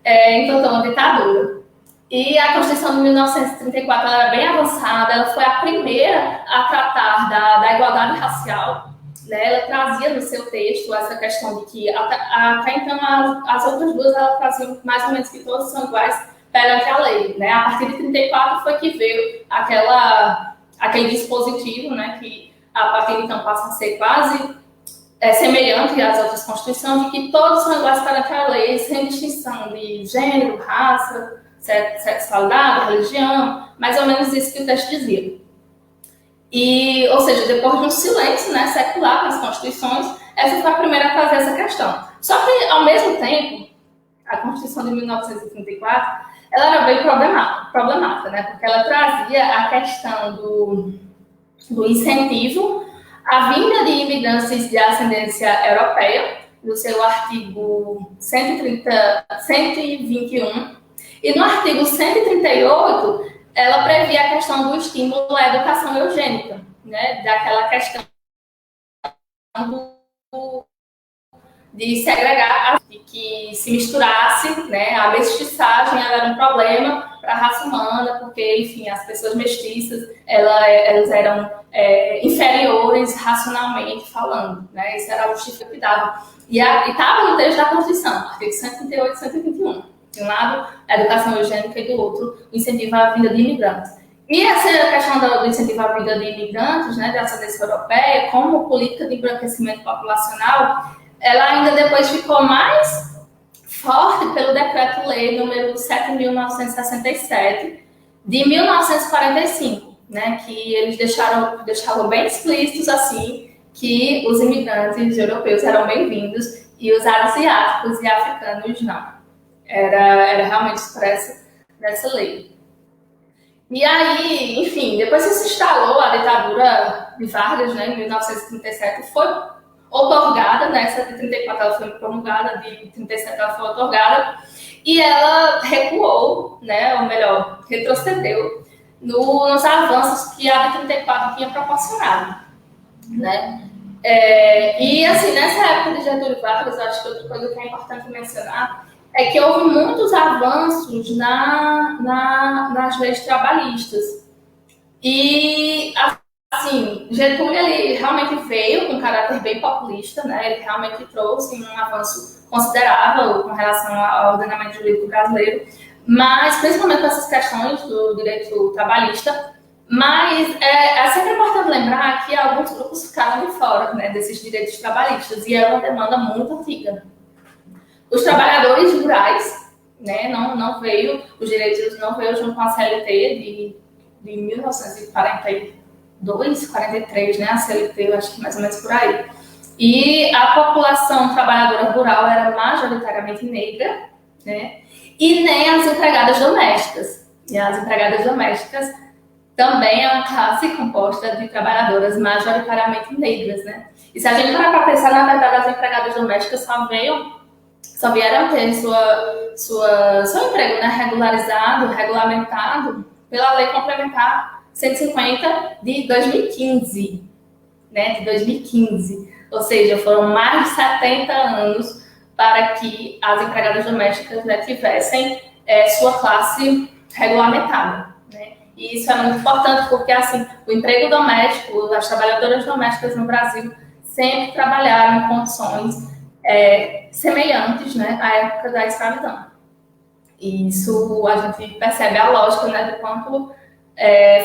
implantou uma ditadura. E a Constituição de 1934 ela era bem avançada, ela foi a primeira a tratar da igualdade racial, né? Ela trazia no seu texto essa questão de que, até então, as outras duas elas traziam mais ou menos que todos são iguais perante a lei, né? A partir de 34 foi que veio aquele dispositivo, né, que a partir de então passa a ser quase semelhante às outras constituições, de que todos são iguais perante a lei, sem distinção de gênero, raça, sexualidade, religião, mais ou menos isso que o texto dizia. E, ou seja, depois de um silêncio, né, secular nas constituições, essa foi a primeira a trazer essa questão. Só que, ao mesmo tempo, a Constituição de 1934, ela era bem problemática, né, porque ela trazia a questão do incentivo à vinda de imigrantes de ascendência europeia, no seu artigo 121, e no artigo 138, ela previa a questão do estímulo à educação eugênica, né? Daquela questão de segregar, de que se misturasse, né? A mestiçagem era um problema para a raça humana, porque, enfim, as pessoas mestiças, elas eram inferiores racionalmente falando, né? Isso era o justificativo que dava. E estava no texto da Constituição, artigo 138 e 121. De um lado, a educação eugênica e do outro, o incentivo à vinda de imigrantes. E essa questão do incentivo à vinda de imigrantes, né, da ascendência europeia, como política de embranquecimento populacional, ela ainda depois ficou mais forte pelo Decreto-Lei número 7.967, de 1945, né, que eles deixavam bem explícitos, assim, que os imigrantes europeus eram bem-vindos e os asiáticos e africanos não. Era realmente expressa nessa lei. E aí, enfim, depois que se instalou a ditadura de Vargas, né, em 1937, foi otorgada, nessa de 34 ela foi promulgada, de 37 ela foi otorgada, e ela recuou, né, ou melhor, retrocedeu nos avanços que a de 34 tinha proporcionado, né. E, assim, nessa época de Getúlio Vargas, eu acho que outra coisa que é importante mencionar é que houve muitos avanços nas leis trabalhistas. E, assim, Getúlio, ele realmente veio com um caráter bem populista, né? Ele realmente trouxe um avanço considerável com relação ao ordenamento jurídico brasileiro, mas, principalmente com essas questões do direito trabalhista. Mas é sempre importante lembrar que alguns grupos ficaram de fora, né, desses direitos trabalhistas, e é uma demanda muito antiga. Os trabalhadores rurais, né, não veio, os direitos não veio junto com a CLT de 1942, 43, né, a CLT, eu acho que mais ou menos por aí. E a população trabalhadora rural era majoritariamente negra, né, e nem as empregadas domésticas. E as empregadas domésticas também é uma classe composta de trabalhadoras majoritariamente negras, né? E se a gente parar para pensar, na verdade, as empregadas domésticas só vieram ter seu emprego, né, regularizado, regulamentado pela Lei Complementar 150 de 2015, né, de 2015. Ou seja, foram mais de 70 anos para que as empregadas domésticas, né, tivessem sua classe regulamentada, né? E isso é muito importante porque, assim, o emprego doméstico, as trabalhadoras domésticas no Brasil sempre trabalharam em condições semelhantes, né, à época da escravidão. E isso a gente percebe a lógica, né, do quanto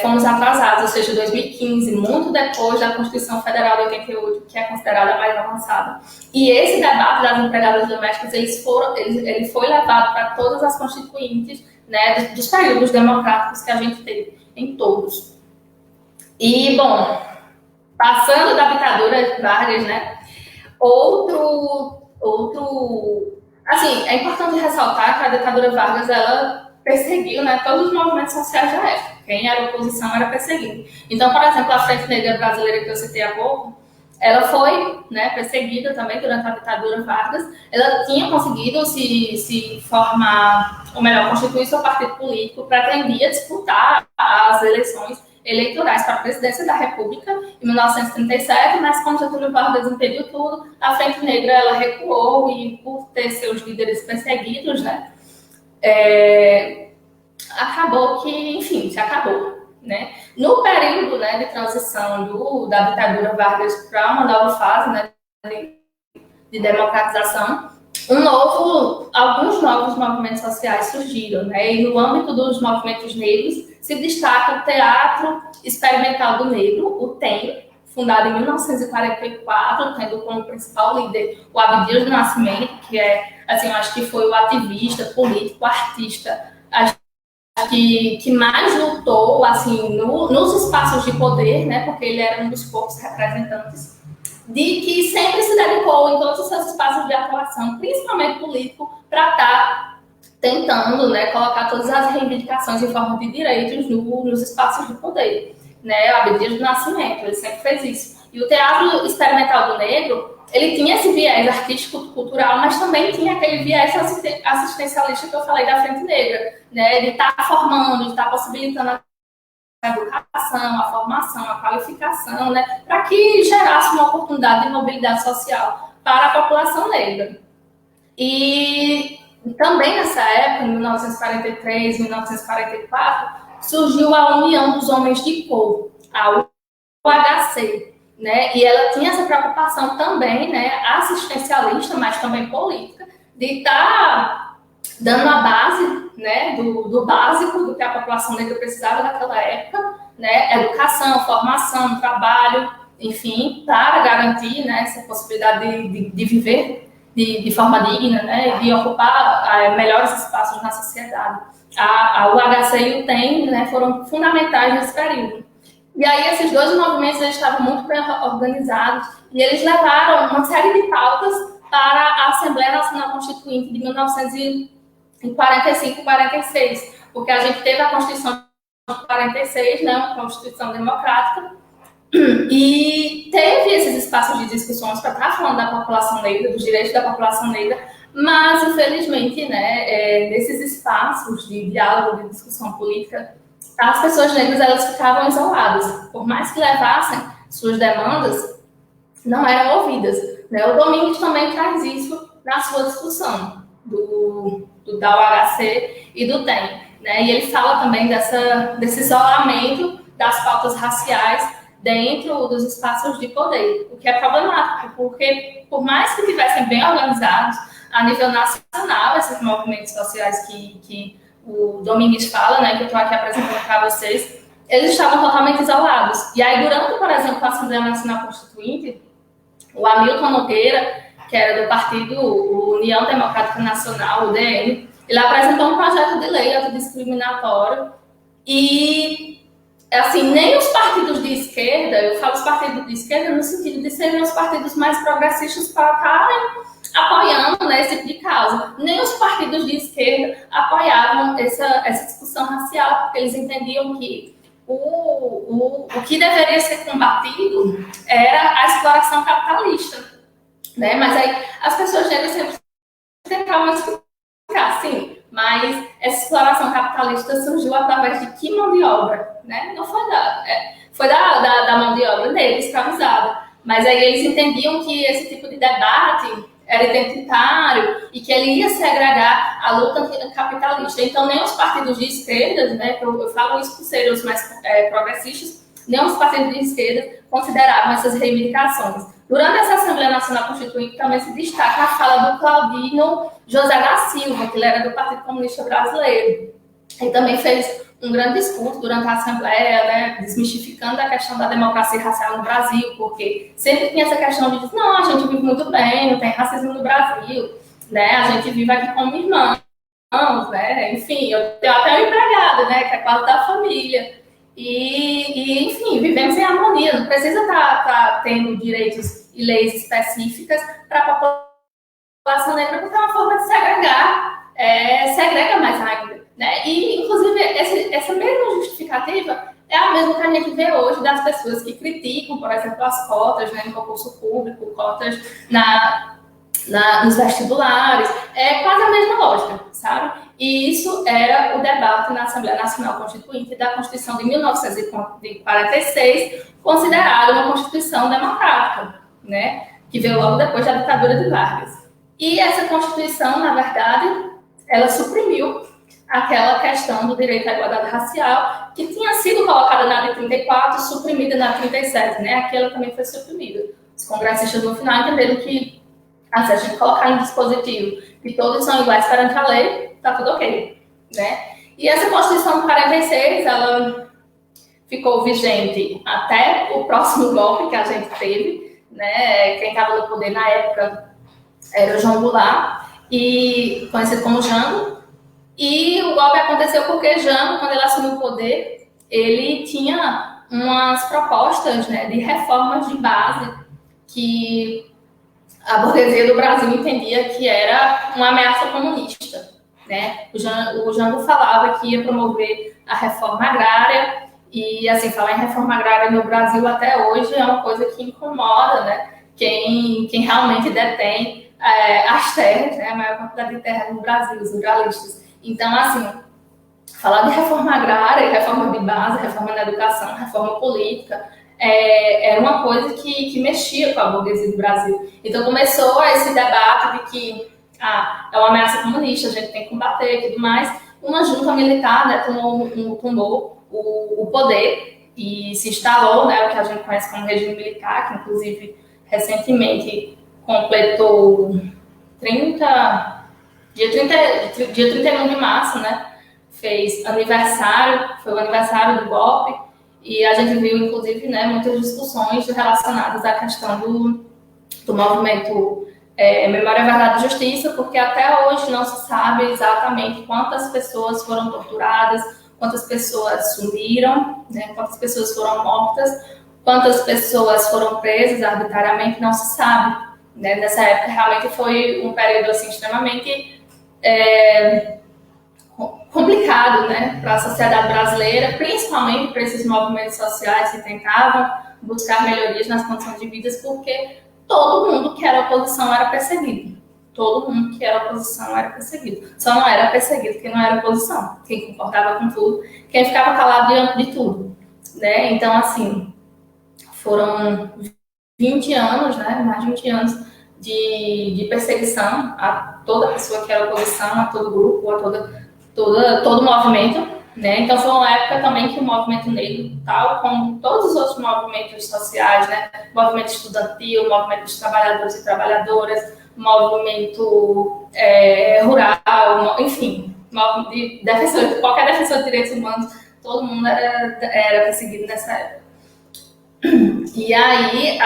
fomos atrasados, ou seja, 2015, muito depois da Constituição Federal de 88, que é considerada a mais avançada. E esse debate das empregadas domésticas, ele foi levado para todas as constituintes, né, dos períodos democráticos que a gente teve, em todos. E, bom, passando da ditadura de Vargas, né, assim, é importante ressaltar que a ditadura Vargas, ela perseguiu, né, todos os movimentos sociais da época. Quem era oposição era perseguido. Então, por exemplo, a Frente Negra Brasileira, que eu citei há pouco, ela foi, né, perseguida também durante a ditadura Vargas. Ela tinha conseguido se formar, ou melhor, constituir seu partido político, pretendia disputar as eleições eleitorais para a presidência da República em 1937, mas quando Getúlio Vargas impediu tudo, a Frente Negra ela recuou e, por ter seus líderes perseguidos, né, acabou que, enfim, se acabou, né? No período, né, de transição da ditadura Vargas para uma nova fase, né, de democratização, alguns novos movimentos sociais surgiram, né? E no âmbito dos movimentos negros se destaca o Teatro Experimental do Negro, o TEM, fundado em 1944, tendo como principal líder o Abdias do Nascimento, que assim, eu acho que foi o ativista, político, artista, que mais lutou, assim, nos espaços de poder, né? Porque ele era um dos poucos representantes de que sempre se dedicou em todos os seus espaços de atuação, principalmente político, para estar tentando, né, colocar todas as reivindicações em forma de direitos nos espaços de poder, né? O Abdias do Nascimento, ele sempre fez isso. E o Teatro Experimental do Negro, ele tinha esse viés artístico-cultural, mas também tinha aquele viés assistencialista que eu falei da Frente Negra, né? De estar formando, de estar possibilitando a educação, a formação, a qualificação, né, para que gerasse uma oportunidade de mobilidade social para a população negra. E também nessa época, em 1943, 1944, surgiu a União dos Homens de Cor, a UHC, né, e ela tinha essa preocupação também, né, assistencialista, mas também política, de estar dando a base, né, do básico do que a população negra precisava naquela época, né, educação, formação, trabalho, enfim, para garantir, né, essa possibilidade de viver de forma digna, né, de ocupar melhores espaços na sociedade. A UHC e o TEM, né, foram fundamentais nesse período. E aí esses dois movimentos eles estavam muito bem organizados e eles levaram uma série de pautas para a Assembleia Nacional Constituinte de 1945 e 46, porque a gente teve a Constituição de 46, né, uma Constituição democrática, e teve esses espaços de discussões para estar falando da população negra, dos direitos da população negra, mas, infelizmente, né, nesses espaços de diálogo, de discussão política, as pessoas negras elas ficavam isoladas. Por mais que levassem suas demandas, não eram ouvidas. Né? O Domingues também traz isso na sua discussão da UHC e do TEM. Né? E ele fala também desse isolamento das pautas raciais dentro dos espaços de poder, o que é problemático, porque por mais que tivessem bem organizados a nível nacional, esses movimentos sociais que o Domingues fala, né, que eu estou aqui apresentando para vocês, eles estavam totalmente isolados. E aí, durante, por exemplo, a Assembleia Nacional Constituinte, o Hamilton Nogueira, que era do partido União Democrática Nacional, UDN, ele apresentou um projeto de lei antidiscriminatório e, assim, nem os partidos de esquerda, eu falo os partidos de esquerda no sentido de serem os partidos mais progressistas para estarem apoiando, né, esse tipo de causa. Nem os partidos de esquerda apoiavam essa discussão racial, porque eles entendiam que o que deveria ser combatido era a exploração capitalista, né? Mas aí as pessoas negras sempre tentavam explicar, sim, mas essa exploração capitalista surgiu através de que mão de obra, né? Não foi da mão de obra negra, escravizada. Mas aí eles entendiam que esse tipo de debate era identitário e que ele ia segregar a luta anticapitalista. Então, nem os partidos de esquerda, né, eu falo isso por serem os mais progressistas, nem os partidos de esquerda consideravam essas reivindicações. Durante essa Assembleia Nacional Constituinte também se destaca a fala do Claudino José da Silva, que ele era do Partido Comunista Brasileiro. Ele também fez um grande discurso durante a Assembleia, né, desmistificando a questão da democracia racial no Brasil, porque sempre tinha essa questão de dizer, não, a gente vive muito bem, não tem racismo no Brasil, né, a gente vive aqui como irmãos, né, enfim, eu tenho até uma empregada, né, que é quase da família, enfim, vivemos em harmonia, não precisa estar tendo direitos e leis específicas para a população negra, porque é uma forma de segregar, segrega mais ainda. Né? E, inclusive, essa mesma justificativa é a mesma que a gente vê hoje das pessoas que criticam, por exemplo, as cotas, né, no concurso público, cotas nos vestibulares. É quase a mesma lógica, sabe? E isso era o debate na Assembleia Nacional Constituinte da Constituição de 1946, considerada uma Constituição democrática, né? Que veio logo depois da ditadura de Vargas. E essa Constituição, na verdade, ela suprimiu aquela questão do direito à igualdade racial, que tinha sido colocada na de 34, suprimida na 37, né? Aquela também foi suprimida. Os congressistas, no final, entenderam que, se a gente colocar em dispositivo que todos são iguais perante a lei, tá tudo ok, né? E essa Constituição de 46, ela ficou vigente até o próximo golpe que a gente teve, né? Quem estava no poder na época era o João Goulart, e conhecido como Jango. E o golpe aconteceu porque Jango, quando ele assumiu o poder, ele tinha umas propostas, né, de reformas de base que a burguesia do Brasil entendia que era uma ameaça comunista. Né? O Jango falava que ia promover a reforma agrária e, assim, falar em reforma agrária no Brasil até hoje é uma coisa que incomoda, né? Quem realmente detém as terras, né? A maior quantidade de terras no Brasil, os ruralistas. Então, assim, falar de reforma agrária, reforma de base, reforma na educação, reforma política, era uma coisa que mexia com a burguesia do Brasil. Então, começou esse debate de que é uma ameaça comunista, a gente tem que combater e tudo mais. Uma junta militar, né, tomou o poder e se instalou, né, o que a gente conhece como regime militar, que, inclusive, recentemente completou dia 31 de março, né? Fez aniversário, foi o aniversário do golpe, e a gente viu, inclusive, né, muitas discussões relacionadas à questão do movimento Memória, Verdade e Justiça, porque até hoje não se sabe exatamente quantas pessoas foram torturadas, quantas pessoas sumiram, né, quantas pessoas foram mortas, quantas pessoas foram presas arbitrariamente, não se sabe. Né? Nessa época, realmente foi um período assim, extremamente complicado, né, para a sociedade brasileira, principalmente para esses movimentos sociais que tentavam buscar melhorias nas condições de vida, porque todo mundo que era oposição era perseguido. Todo mundo que era oposição era perseguido. Só não era perseguido quem não era oposição, quem concordava com tudo, quem ficava calado diante de tudo. Né? Então, assim, foram 20 anos, né, mais de 20 anos de perseguição a toda pessoa que era oposição, a todo grupo, a todo movimento, né? Então foi uma época também que o movimento negro, tal como todos os outros movimentos sociais, né, movimento estudantil, movimento dos trabalhadores e trabalhadoras, movimento rural, enfim, qualquer defensor de direitos humanos, todo mundo era perseguido nessa época. E aí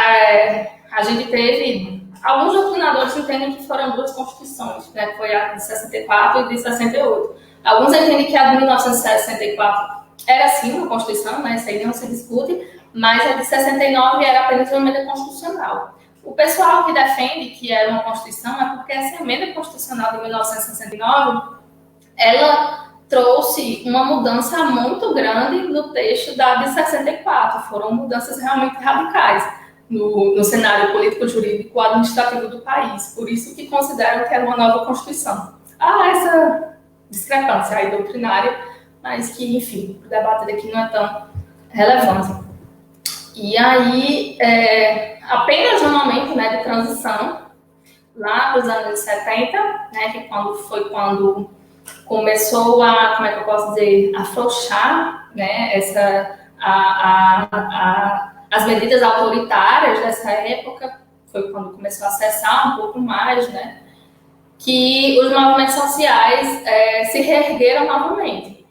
a gente teve alguns doutrinadores entendem que foram duas constituições, né? Foi a de 64 e de 68. Alguns entendem que a de 1964 era sim uma constituição, né? Isso aí não se discute, mas a de 69 era apenas uma emenda constitucional. O pessoal que defende que era uma constituição é porque essa emenda constitucional de 1969 ela trouxe uma mudança muito grande no texto da de 64. Foram mudanças realmente radicais no cenário político, jurídico, administrativo do país. Por isso que consideram que era uma nova Constituição. Há essa discrepância aí doutrinária, mas que, enfim, o debate daqui não é tão relevante. E aí, apenas no momento, né, de transição, lá para os anos 70, né, que foi quando começou a, como é que eu posso dizer, afrouxar, né, as medidas autoritárias dessa época, foi quando começou a cessar um pouco mais, né, que os movimentos sociais se reergueram novamente.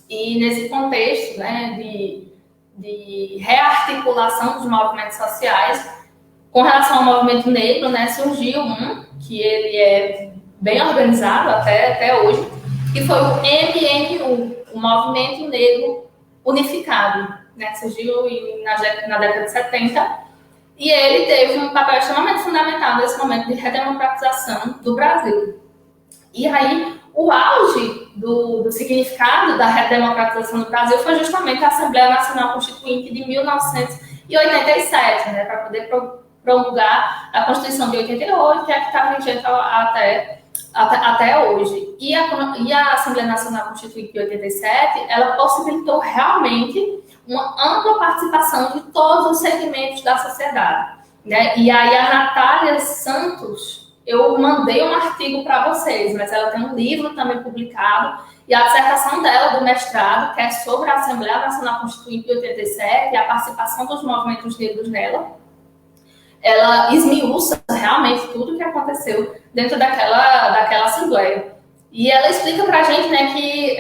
E nesse contexto, né, de rearticulação dos movimentos sociais, com relação ao movimento negro, né, surgiu que ele é bem organizado até hoje, que foi o MNU, o Movimento Negro Unificado, né, surgiu na década de 70, e ele teve um papel extremamente fundamental nesse momento de redemocratização do Brasil. E aí, o auge do significado da redemocratização do Brasil foi justamente a Assembleia Nacional Constituinte de 1987, né, para poder promulgar a Constituição de 88, que é a que está vigente até hoje. E a Assembleia Nacional Constituinte de 87, ela possibilitou realmente uma ampla participação de todos os segmentos da sociedade, né? E aí a Natália Santos, eu mandei um artigo para vocês, mas ela tem um livro também publicado, e a dissertação dela do mestrado, que é sobre a Assembleia Nacional Constituinte de 87 e a participação dos movimentos negros nela, ela esmiuça realmente tudo o que aconteceu dentro daquela Assembleia. E ela explica para a gente, né, que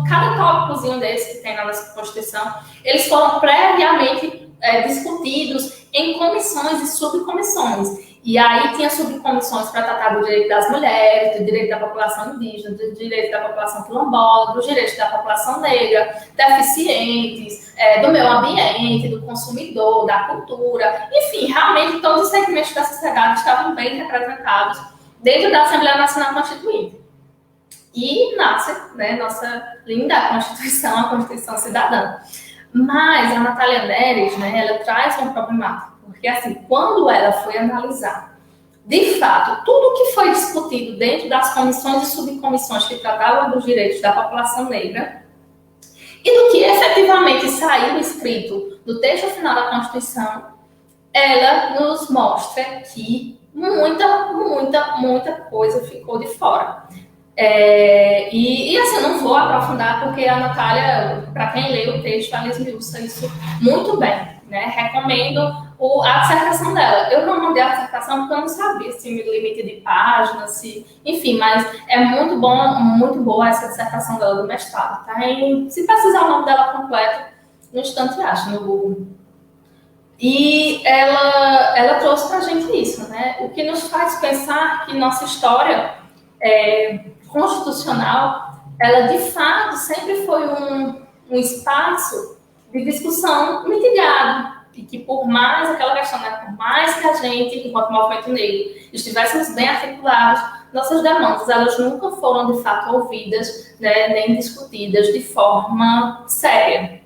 cada tópicozinho desse que tem na nossa Constituição, eles foram previamente discutidos em comissões e subcomissões. E aí tinha subcomissões para tratar do direito das mulheres, do direito da população indígena, do direito da população quilombola, dos direitos da população negra, deficientes, do meio ambiente, do consumidor, da cultura. Enfim, realmente todos os segmentos da sociedade estavam bem representados dentro da Assembleia Nacional Constituinte. E nasce, né, nossa linda Constituição, a Constituição Cidadã. Mas a Natália Neres, né, ela traz uma problemática. Porque, assim, quando ela foi analisar, de fato, tudo que foi discutido dentro das comissões e subcomissões que tratavam dos direitos da população negra e do que efetivamente saiu escrito no texto final da Constituição, ela nos mostra que muita coisa ficou de fora. Assim, eu não vou aprofundar, porque a Natália, para quem lê o texto, ela esmiuça isso muito bem, né? Recomendo a dissertação dela. Eu não mandei a dissertação porque eu não sabia se o limite de páginas, enfim, mas é muito boa essa dissertação dela do mestrado, tá? E se precisar o nome dela completo, no instante acha no Google. E ela trouxe pra gente isso, né? O que nos faz pensar que nossa história constitucional, ela de fato sempre foi um espaço de discussão mitigado, e que por mais aquela questão, né, por mais que a gente, enquanto movimento negro, estivéssemos bem articulados, nossas demandas, elas nunca foram de fato ouvidas, né, nem discutidas de forma séria,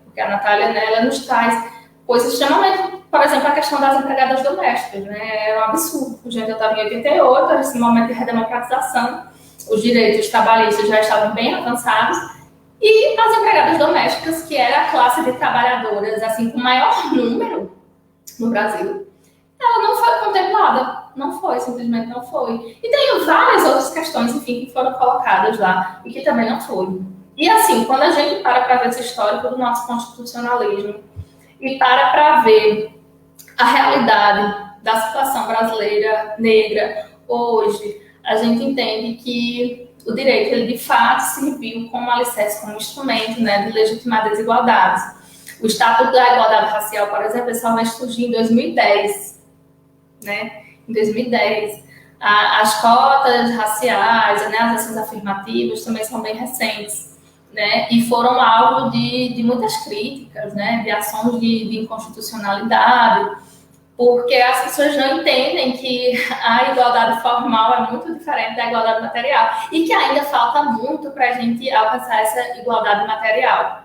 porque a Natália, né, ela nos traz coisas extremamente, por exemplo, a questão das empregadas domésticas, né, é um absurdo. Gente, eu estava em 88, esse momento de redemocratização, os direitos trabalhistas já estavam bem avançados, E as empregadas domésticas, que era a classe de trabalhadoras assim com maior número no Brasil, ela não foi contemplada. Não foi, simplesmente não foi. E tem várias outras questões, enfim, que foram colocadas lá e que também não foi. E assim, quando a gente para ver esse histórico do nosso constitucionalismo e para ver a realidade da situação brasileira negra hoje, a gente entende que o direito, ele de fato serviu como alicerce, como instrumento, né, de legitimar desigualdades. O Estatuto da Igualdade Racial, por exemplo, só vai surgir em 2010, né? Em 2010. As cotas raciais, né, as ações afirmativas também são bem recentes, né? E foram alvo de muitas críticas, né? De ações de inconstitucionalidade, porque as pessoas não entendem que a igualdade formal é muito diferente da igualdade material e que ainda falta muito para a gente alcançar essa igualdade material.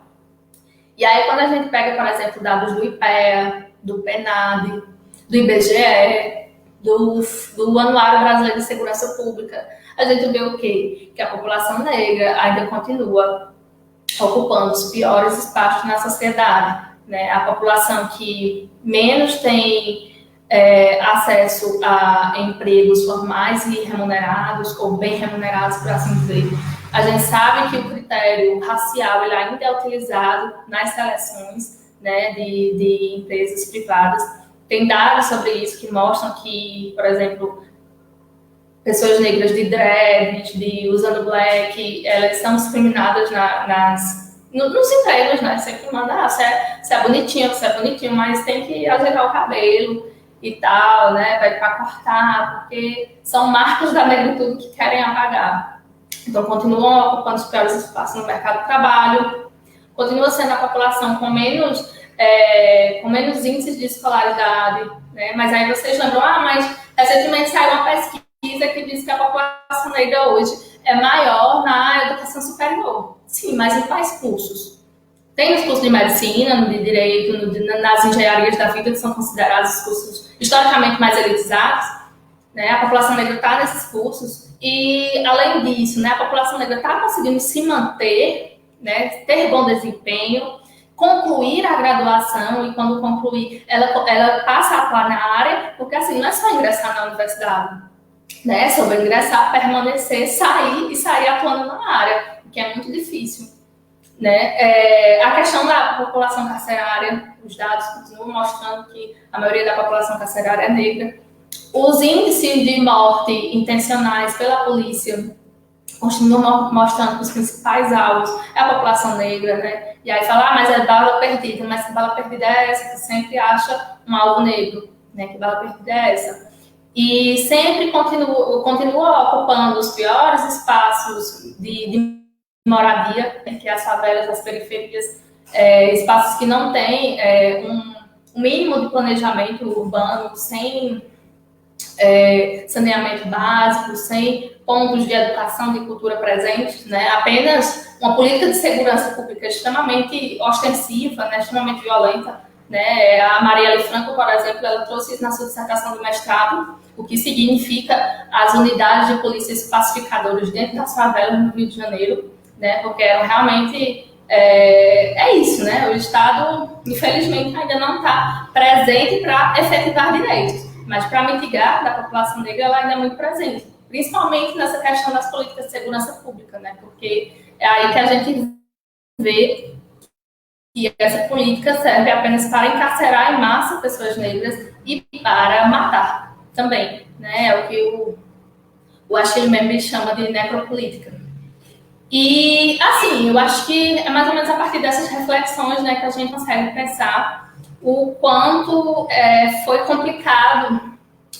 E aí, quando a gente pega, por exemplo, dados do IPEA, do PNAD, do IBGE, do Anuário Brasileiro de Segurança Pública, a gente vê o quê? Que a população negra ainda continua ocupando os piores espaços na sociedade, né? A população que menos tem acesso a empregos formais e remunerados, ou bem remunerados, por assim dizer. A gente sabe que o critério racial ele ainda é utilizado nas seleções, né, de empresas privadas. Tem dados sobre isso que mostram que, por exemplo, pessoas negras de dreads, de usando black, elas são discriminadas nos empregos, né? Sempre manda, você é bonitinho, mas tem que ajeitar o cabelo e tal, né? Vai para cortar, porque são marcas da negritude que querem apagar. Então, continuam ocupando os piores espaços no mercado de trabalho, continua sendo a população com menos índices de escolaridade, né? Mas aí vocês lembram, mas recentemente saiu uma pesquisa que diz que a população negra hoje é maior na educação superior. Sim, mas em quais cursos? Tem os cursos de medicina, de direito, nas engenharias da vida, que são considerados os cursos historicamente mais elitizados, né? A população negra está nesses cursos e, além disso, né, a população negra está conseguindo se manter, né, ter bom desempenho, concluir a graduação e, quando concluir, ela passa a atuar na área, porque, assim, não é só ingressar na universidade, né? É sobre ingressar, permanecer, sair atuando na área, o que é muito difícil, né? A questão da população carcerária, os dados continuam mostrando que a maioria da população carcerária é negra. Os índices de morte intencionais pela polícia continuam mostrando que os principais alvos é a população negra, né? E aí fala, mas é bala perdida, mas que bala perdida é essa? Que sempre acha um alvo negro, né? Que bala perdida é essa? E sempre continua ocupando os piores espaços de moradia, que é as favelas, as periferias, espaços que não têm um mínimo de planejamento urbano, sem saneamento básico, sem pontos de educação, de cultura presentes, né? Apenas uma política de segurança pública extremamente ostensiva, né? Extremamente violenta, né? A Marielle Franco, por exemplo, ela trouxe isso na sua dissertação de mestrado, o que significa as unidades de polícias pacificadoras dentro das favelas no Rio de Janeiro, né? Porque eram realmente isso, né? O Estado, infelizmente, ainda não está presente para efetivar direitos, mas para mitigar da população negra, ela ainda é muito presente, principalmente nessa questão das políticas de segurança pública, né? Porque é aí que a gente vê que essa política serve apenas para encarcerar em massa pessoas negras e para matar também, né? É o que o Achille Mbembe chama de necropolítica. E, assim, eu acho que é mais ou menos a partir dessas reflexões, né, que a gente consegue pensar o quanto foi complicado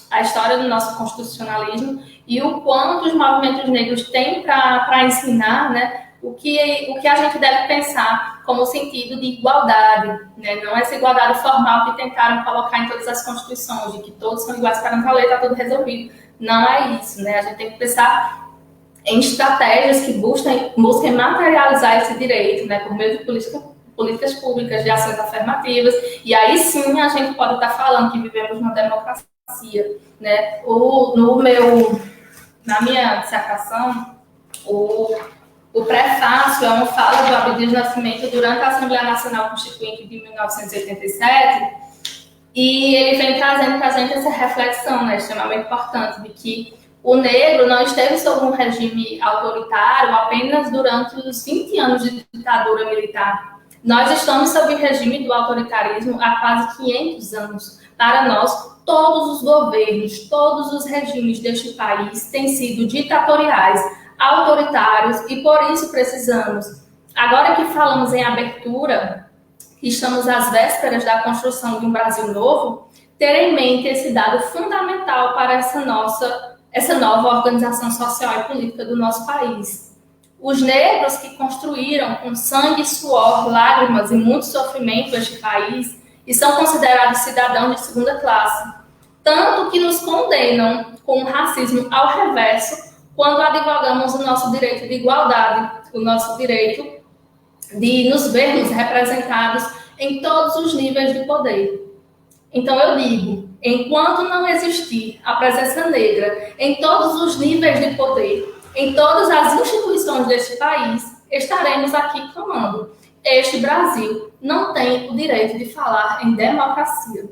a história do nosso constitucionalismo e o quanto os movimentos negros têm para ensinar, né, o que a gente deve pensar como sentido de igualdade, né, não essa igualdade formal que tentaram colocar em todas as constituições, de que todos são iguais perante a lei, está tudo resolvido. Não é isso, né, a gente tem que pensar em estratégias que busquem materializar esse direito, né, por meio de políticas públicas, de ações afirmativas, e aí sim a gente pode estar falando que vivemos numa democracia, né? Na minha dissertação, o O prefácio é uma fala do Abdias Nascimento durante a Assembleia Nacional Constituinte de 1987, e ele vem trazendo para a gente essa reflexão, né, extremamente importante, de que o negro não esteve sob um regime autoritário apenas durante os 20 anos de ditadura militar. Nós estamos sob o regime do autoritarismo há quase 500 anos. Para nós, todos os governos, todos os regimes deste país têm sido ditatoriais, autoritários, e por isso precisamos, agora que falamos em abertura, que estamos às vésperas da construção de um Brasil novo, ter em mente esse dado fundamental para essa nova organização social e política do nosso país. Os negros que construíram com sangue, suor, lágrimas e muito sofrimento este país e são considerados cidadãos de segunda classe, tanto que nos condenam com o racismo ao reverso quando advogamos o nosso direito de igualdade, o nosso direito de nos vermos representados em todos os níveis de poder. Então eu digo, enquanto não existir a presença negra em todos os níveis de poder, em todas as instituições deste país, estaremos aqui clamando. Este Brasil não tem o direito de falar em democracia.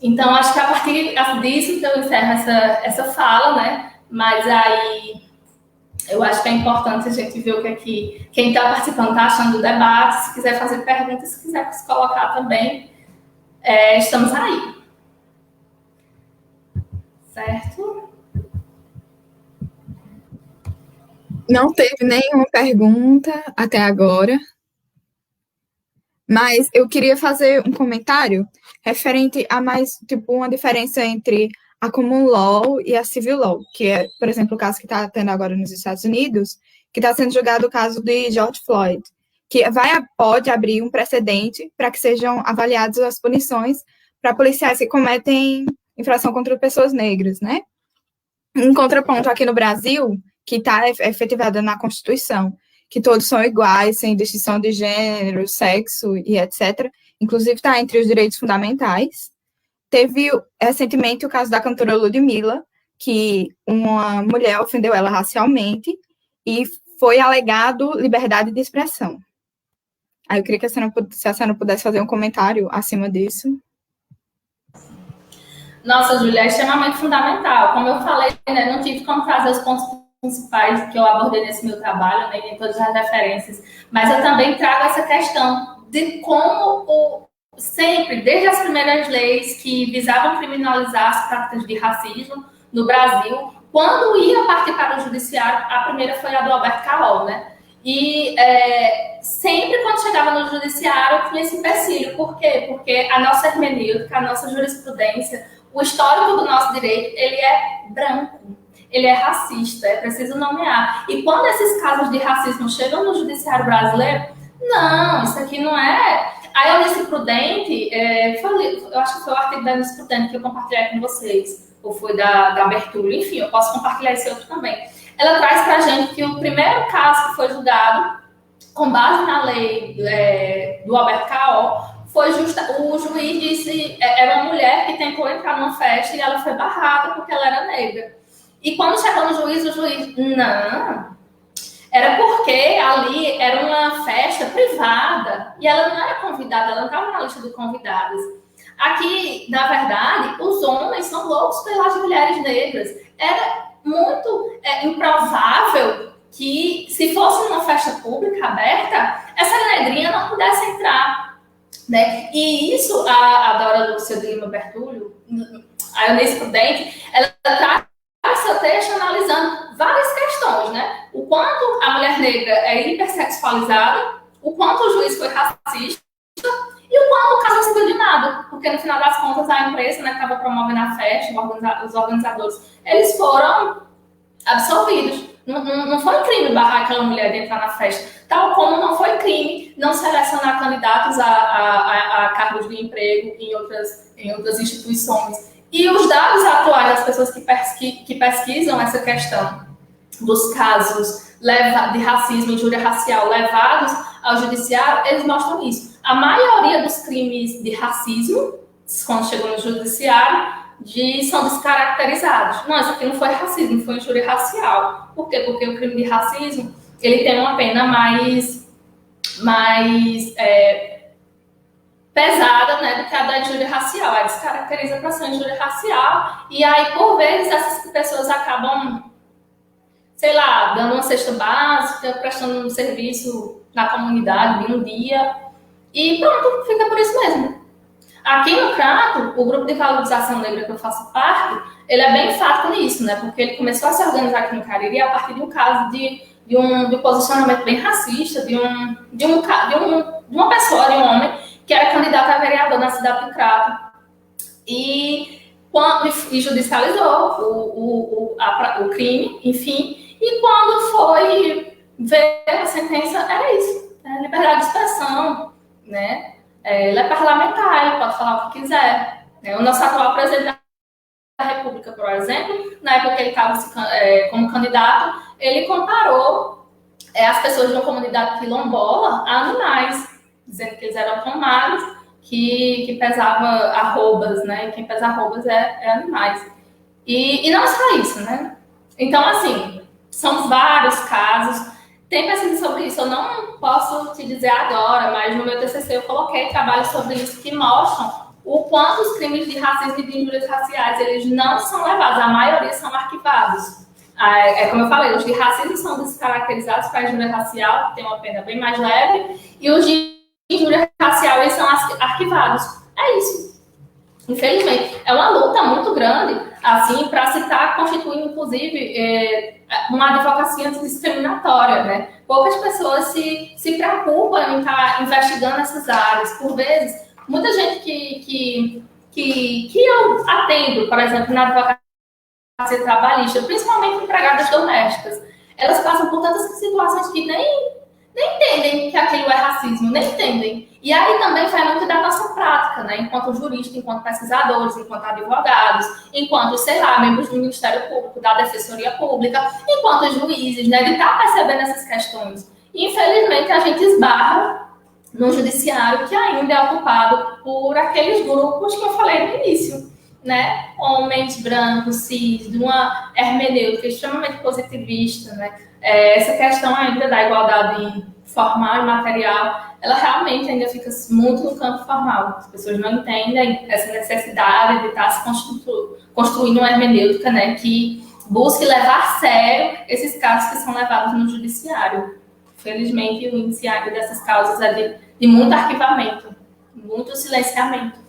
Então, acho que a partir disso que eu encerro essa fala, né? Mas aí eu acho que é importante a gente ver o que aqui quem está participando está achando do debate. Se quiser fazer perguntas, se quiser se colocar também, estamos aí. Certo? Não teve nenhuma pergunta até agora, mas eu queria fazer um comentário referente a mais, tipo, uma diferença entre a common law e a civil law, que é, por exemplo, o caso que está tendo agora nos Estados Unidos, que está sendo julgado o caso de George Floyd, que pode abrir um precedente para que sejam avaliadas as punições para policiais que cometem infração contra pessoas negras, né? Em contraponto, aqui no Brasil, que está efetivada na Constituição, que todos são iguais, sem distinção de gênero, sexo e etc., inclusive está entre os direitos fundamentais. Teve recentemente o caso da cantora Ludmilla, que uma mulher ofendeu ela racialmente e foi alegado liberdade de expressão. Aí eu queria que se a senhora pudesse fazer um comentário acima disso. Nossa, Júlia, é extremamente fundamental. Como eu falei, né, não tive como trazer os pontos principais que eu abordei nesse meu trabalho, né, em todas as referências, mas eu também trago essa questão de como sempre, desde as primeiras leis que visavam criminalizar as práticas de racismo no Brasil, quando ia partir para o judiciário, a primeira foi a do Alberto Caol, né? E sempre quando chegava no judiciário tinha esse empecilho. Por quê? Porque a nossa hermenêutica, a nossa jurisprudência, o histórico do nosso direito, ele é branco, ele é racista, é preciso nomear. E quando esses casos de racismo chegam no judiciário brasileiro, não, isso aqui não é... A Eunice Prudente, eu acho que foi o artigo da Eunice Prudente que eu compartilhei com vocês, ou foi da Bertulli, enfim, eu posso compartilhar esse outro também. Ela traz para a gente que o primeiro caso que foi julgado, com base na lei do Alberto Caol, o juiz disse, era uma mulher que tentou entrar numa festa e ela foi barrada porque ela era negra. E quando chegou no juiz, o juiz, não, era porque ali era uma festa privada e ela não era convidada, ela não estava na lista de convidadas. Aqui, na verdade, os homens são loucos pelas mulheres negras. Era muito improvável que, se fosse uma festa pública aberta, essa negrinha não pudesse entrar, né? E isso, a Dora Lúcia de Lima Bertulho, a Eunice Prudente, ela traz esse texto analisando várias questões, né? O quanto a mulher negra é hipersexualizada, o quanto o juiz foi racista e o quanto o caso não serviu de nada, porque no final das contas a empresa, né, que estava promovendo a festa, os organizadores, eles foram absolvidos. Não foi crime barrar aquela mulher de entrar na festa, tal como não foi crime não selecionar candidatos a cargos de emprego em outras instituições. E os dados atuais das pessoas que pesquisam essa questão dos casos de racismo e injúria racial levados ao judiciário, eles mostram isso. A maioria dos crimes de racismo, quando chegam no judiciário, são descaracterizados. Não, isso aqui não foi racismo, foi injúria racial. Por quê? Porque o crime de racismo, ele tem uma pena mais pesada, né, do que a da injúria racial. Aí descaracteriza para ser injúria racial, e aí, por vezes, essas pessoas acabam, sei lá, dando uma cesta básica, prestando um serviço na comunidade de um dia, e pronto, fica por isso mesmo. Aqui no Crato, o grupo de valorização negra que eu faço parte, ele é bem enfático nisso, né, porque ele começou a se organizar aqui no Cariri a partir de um caso de um posicionamento bem racista, de uma pessoa, de um homem, que era candidato a vereador na cidade de Crato, e judicializou o crime, enfim, e quando foi ver a sentença, era isso, liberdade de expressão, né? Ele é parlamentar, ele pode falar o que quiser. O nosso atual presidente da República, por exemplo, na época que ele estava como candidato, ele comparou as pessoas de uma comunidade quilombola a animais, dizendo que eles eram tão magros que pesava arrobas, né? E quem pesa arrobas é animais. E não só isso, né? Então, assim, são vários casos. Tem pesquisa sobre isso, eu não posso te dizer agora, mas no meu TCC eu coloquei trabalhos sobre isso que mostram o quanto os crimes de racismo e de injúrias raciais, eles não são levados, a maioria são arquivados. Como eu falei, os de racismo são descaracterizados para a injúria racial, que tem uma pena bem mais leve, e os de injúria racial, eles são arquivados. É isso. Infelizmente, é uma luta muito grande, assim, para se estar constituindo, inclusive, uma advocacia antidiscriminatória, né? Poucas pessoas se preocupam em estar investigando essas áreas. Por vezes, muita gente que eu atendo, por exemplo, na advocacia trabalhista, principalmente empregadas domésticas, elas passam por tantas situações que nem entendem que aquilo é racismo, nem entendem. E aí também vai muito da nossa prática, né? Enquanto juristas, enquanto pesquisadores, enquanto advogados, enquanto, sei lá, membros do Ministério Público, da Defensoria Pública, enquanto juízes, né? De estar percebendo essas questões. E, infelizmente, a gente esbarra num judiciário que ainda é ocupado por aqueles grupos que eu falei no início, né? Homens brancos, cis, de uma hermenêutica extremamente positivista, né? Essa questão ainda da igualdade formal e material, ela realmente ainda fica muito no campo formal. As pessoas não entendem essa necessidade de estar se construindo uma hermenêutica, né, que busque levar a sério esses casos que são levados no judiciário. Felizmente, o índice dessas causas é de muito arquivamento, muito silenciamento.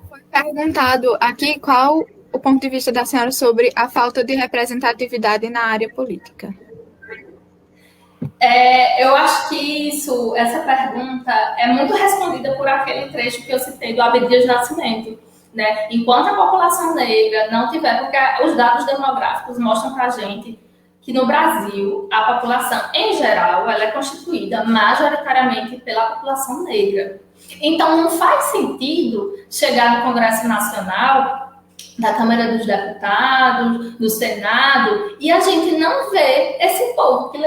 Foi perguntado aqui qual o ponto de vista da senhora sobre a falta de representatividade na área política. Eu acho que essa pergunta é muito respondida por aquele trecho que eu citei do Abdias Nascimento, né? Enquanto a população negra não tiver, porque os dados demográficos mostram para a gente que no Brasil a população em geral ela é constituída majoritariamente pela população negra. Então não faz sentido chegar no Congresso Nacional, da Câmara dos Deputados, do Senado, e a gente não vê esse povo que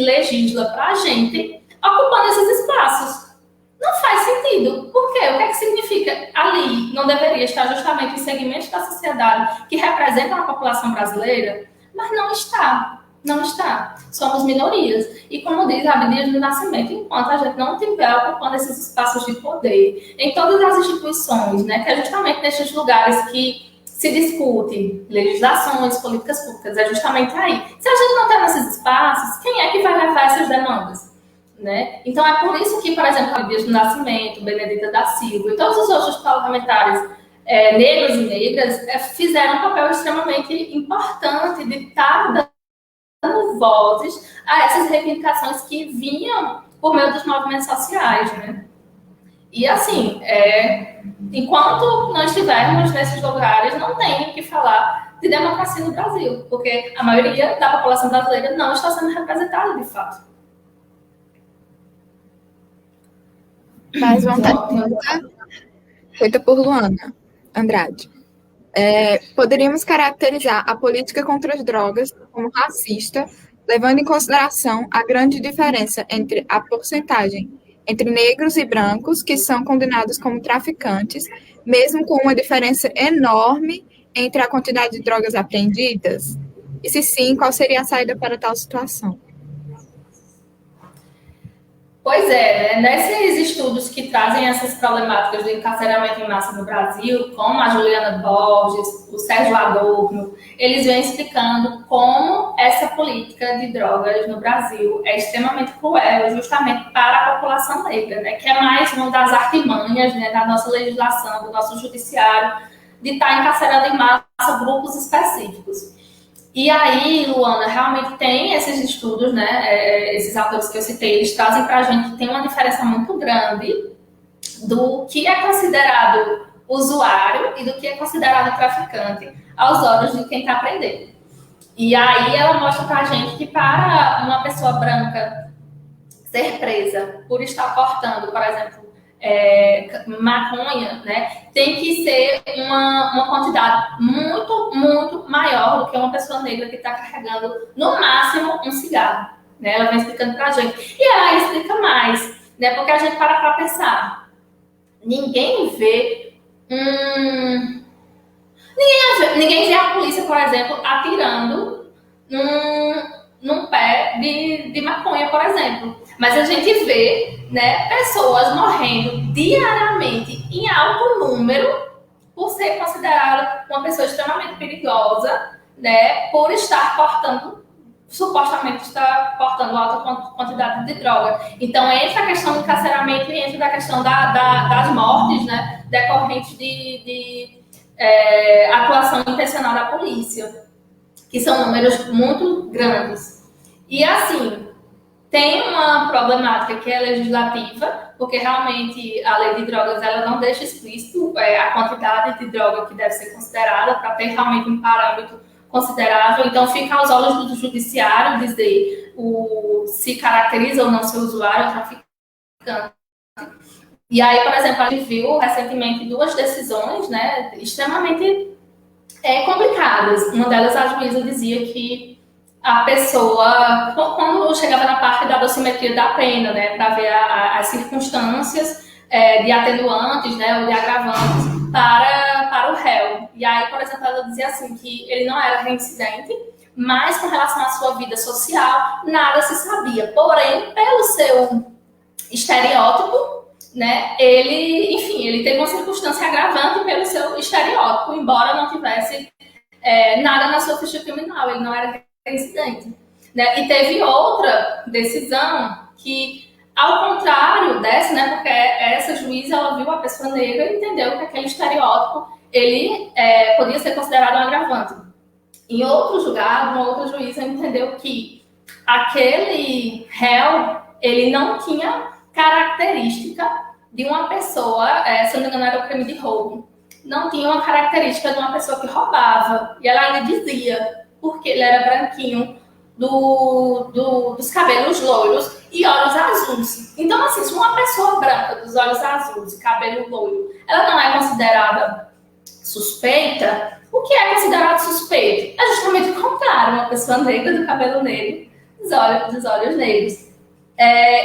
legisla para a gente ocupando esses espaços. Não faz sentido. Por quê? O que é que significa? Ali não deveria estar justamente os segmentos da sociedade que representam a população brasileira, mas não está. Não está. Somos minorias. E como diz Abdias do Nascimento, enquanto a gente não estiver ocupando esses espaços de poder em todas as instituições, né, que é justamente nesses lugares que se discute legislações, políticas públicas, é justamente aí. Se a gente não está nesses espaços, quem é que vai levar essas demandas? Né? Então, é por isso que, por exemplo, Abdias do Nascimento, Benedita da Silva e todos os outros parlamentares negros e negras fizeram um papel extremamente importante de estar dando vozes a essas reivindicações que vinham por meio dos movimentos sociais, né? E assim, enquanto nós estivermos nesses lugares, não tem o que falar de democracia no Brasil, porque a maioria da população brasileira não está sendo representada de fato. Mais uma pergunta feita por Luana Andrade. Poderíamos caracterizar a política contra as drogas como racista, levando em consideração a grande diferença entre a porcentagem entre negros e brancos que são condenados como traficantes, mesmo com uma diferença enorme entre a quantidade de drogas apreendidas? E se sim, qual seria a saída para tal situação? Pois é, né? Nesses estudos que trazem essas problemáticas do encarceramento em massa no Brasil, como a Juliana Borges, o Sérgio Adorno, eles vêm explicando como essa política de drogas no Brasil é extremamente cruel, justamente para a população negra, né? Que é mais uma das artimanhas, né, da nossa legislação, do nosso judiciário, de estar encarcerando em massa grupos específicos. E aí, Luana, realmente tem esses estudos, né? Esses autores que eu citei, eles trazem para a gente que tem uma diferença muito grande do que é considerado usuário e do que é considerado traficante aos olhos de quem está aprendendo. E aí ela mostra para a gente que para uma pessoa branca ser presa por estar portando, por exemplo, maconha, né, tem que ser uma quantidade muito, muito maior do que uma pessoa negra que está carregando, no máximo, um cigarro. Né? Ela vem explicando para a gente. E ela explica mais, né, porque a gente para pensar. Ninguém vê ninguém vê a polícia, por exemplo, atirando num pé de maconha, por exemplo. Mas a gente vê, né, pessoas morrendo diariamente em alto número por ser considerada uma pessoa extremamente perigosa, né, por estar portando, supostamente está portando alta quantidade de droga. Então, entra a questão do encarceramento e entra a questão das mortes, né, decorrentes de atuação intencional da polícia, que são números muito grandes. E, assim, tem uma problemática que é legislativa, porque realmente a lei de drogas ela não deixa explícito a quantidade de droga que deve ser considerada para ter realmente um parâmetro considerável. Então, fica aos olhos do judiciário dizer se caracteriza ou não ser usuário ou traficante. E aí, por exemplo, a gente viu recentemente duas decisões, né, extremamente complicadas. Uma delas, a juíza dizia que a pessoa, quando chegava na parte da dosimetria da pena, né, para ver as circunstâncias de atenuantes, né, ou de agravantes para o réu. E aí, por exemplo, ela dizia assim que ele não era reincidente, mas com relação à sua vida social, nada se sabia. Porém, pelo seu estereótipo, né, ele teve uma circunstância agravante pelo seu estereótipo, embora não tivesse nada na sua ficha criminal, ele não era reincidente. Né? E teve outra decisão que, ao contrário dessa, né, porque essa juíza ela viu a pessoa negra e entendeu que aquele estereótipo ele podia ser considerado um agravante. Em outro julgado, uma outra juíza entendeu que aquele réu ele não tinha característica de uma pessoa, se não me engano era o crime de roubo, não tinha uma característica de uma pessoa que roubava. E ela lhe dizia, porque ele era branquinho, dos cabelos loiros e olhos azuis. Então, assim, se uma pessoa branca dos olhos azuis e cabelo loiro, ela não é considerada suspeita, o que é considerado suspeito? É justamente o contrário, uma pessoa negra do cabelo negro, dos olhos negros.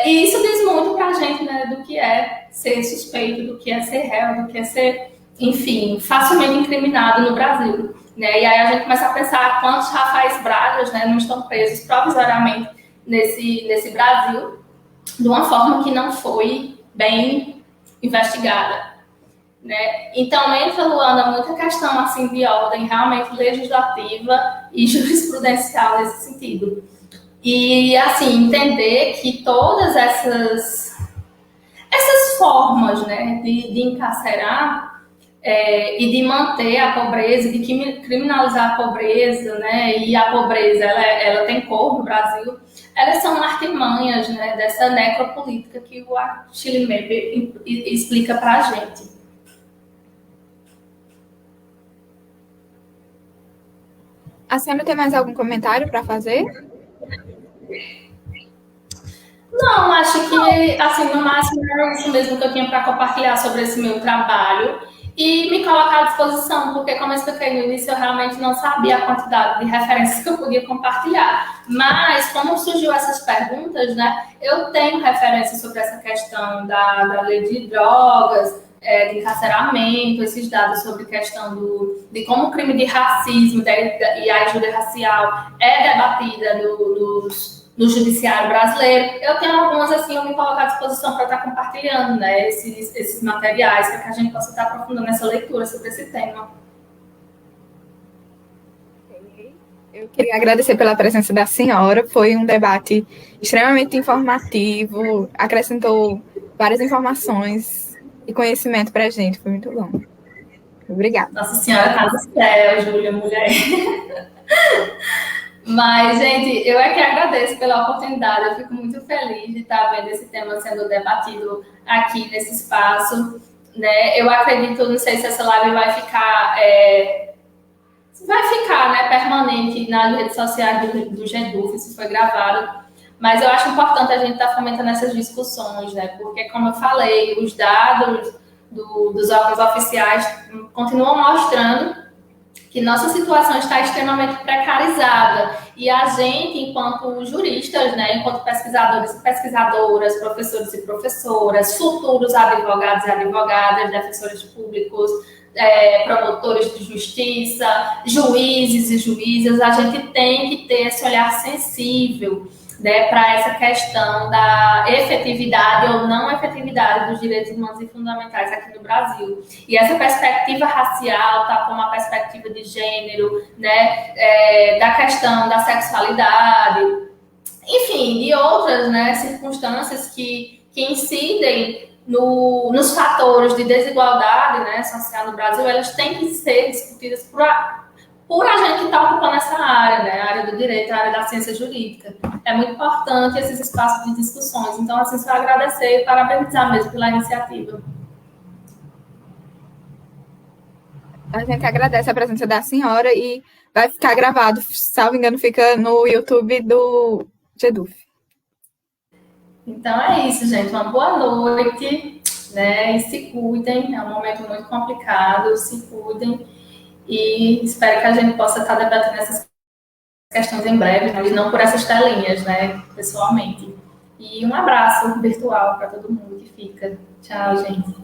E isso diz muito pra gente, né, do que é ser suspeito, do que é ser réu, do que é ser, enfim, facilmente incriminado no Brasil. Né? E aí a gente começa a pensar quantos Rafaéis Bragas, né, não estão presos provisoriamente nesse Brasil, de uma forma que não foi bem investigada. Né? Então, entra, Luana, muita questão assim, de ordem realmente legislativa e jurisprudencial nesse sentido. E, assim, entender que todas essas formas, né, de encarcerar e de manter a pobreza, de criminalizar a pobreza, né, e a pobreza, ela tem cor no Brasil, elas são artimanhas, né, dessa necropolítica que o Achille Mbembe explica para a gente. A Sandra tem mais algum comentário para fazer? Não, acho que, assim, no máximo era isso mesmo que eu tinha para compartilhar sobre esse meu trabalho e me colocar à disposição, porque, como eu expliquei no início, eu realmente não sabia a quantidade de referências que eu podia compartilhar. Mas, como surgiu essas perguntas, né, eu tenho referências sobre essa questão da lei de drogas, de encarceramento, esses dados sobre questão de como o crime de racismo e a injúria racial é debatida no judiciário brasileiro. Eu tenho algumas, assim, eu me coloco à disposição para estar compartilhando, né, esses materiais, para que a gente possa estar aprofundando essa leitura sobre esse tema. Eu queria agradecer pela presença da senhora, foi um debate extremamente informativo, acrescentou várias informações e conhecimento para a gente, foi muito bom. Obrigada. Nossa Senhora tá no céu, Júlia, mulher. Mas, gente, eu é que agradeço pela oportunidade, eu fico muito feliz de estar vendo esse tema sendo debatido aqui nesse espaço, né? Eu acredito, não sei se essa live vai ficar né, permanente nas redes sociais do GEDUF, se foi gravado, mas eu acho importante a gente estar fomentando essas discussões, né? Porque, como eu falei, os dados dos órgãos oficiais continuam mostrando que nossa situação está extremamente precarizada e a gente, enquanto juristas, né, enquanto pesquisadores e pesquisadoras, professores e professoras, futuros advogados e advogadas, defensores públicos, promotores de justiça, juízes e juízas, a gente tem que ter esse olhar sensível, né, para essa questão da efetividade ou não efetividade dos direitos humanos e fundamentais aqui no Brasil. E essa perspectiva racial, tá, como a perspectiva de gênero, né, da questão da sexualidade, enfim, de outras, né, circunstâncias que incidem nos fatores de desigualdade, né, social no Brasil, elas têm que ser discutidas por a gente que está ocupando essa área, né, a área do direito, a área da ciência jurídica. É muito importante esses espaços de discussões. Então, assim, só agradecer e parabenizar mesmo pela iniciativa. A gente agradece a presença da senhora e vai ficar gravado, salvo engano, fica no YouTube do GEDUF. Então é isso, gente. Uma boa noite, né? E se cuidem, é um momento muito complicado, se cuidem. E espero que a gente possa estar debatendo essas questões em breve, mas não por essas telinhas, né? Pessoalmente. E um abraço virtual para todo mundo que fica. Tchau, gente.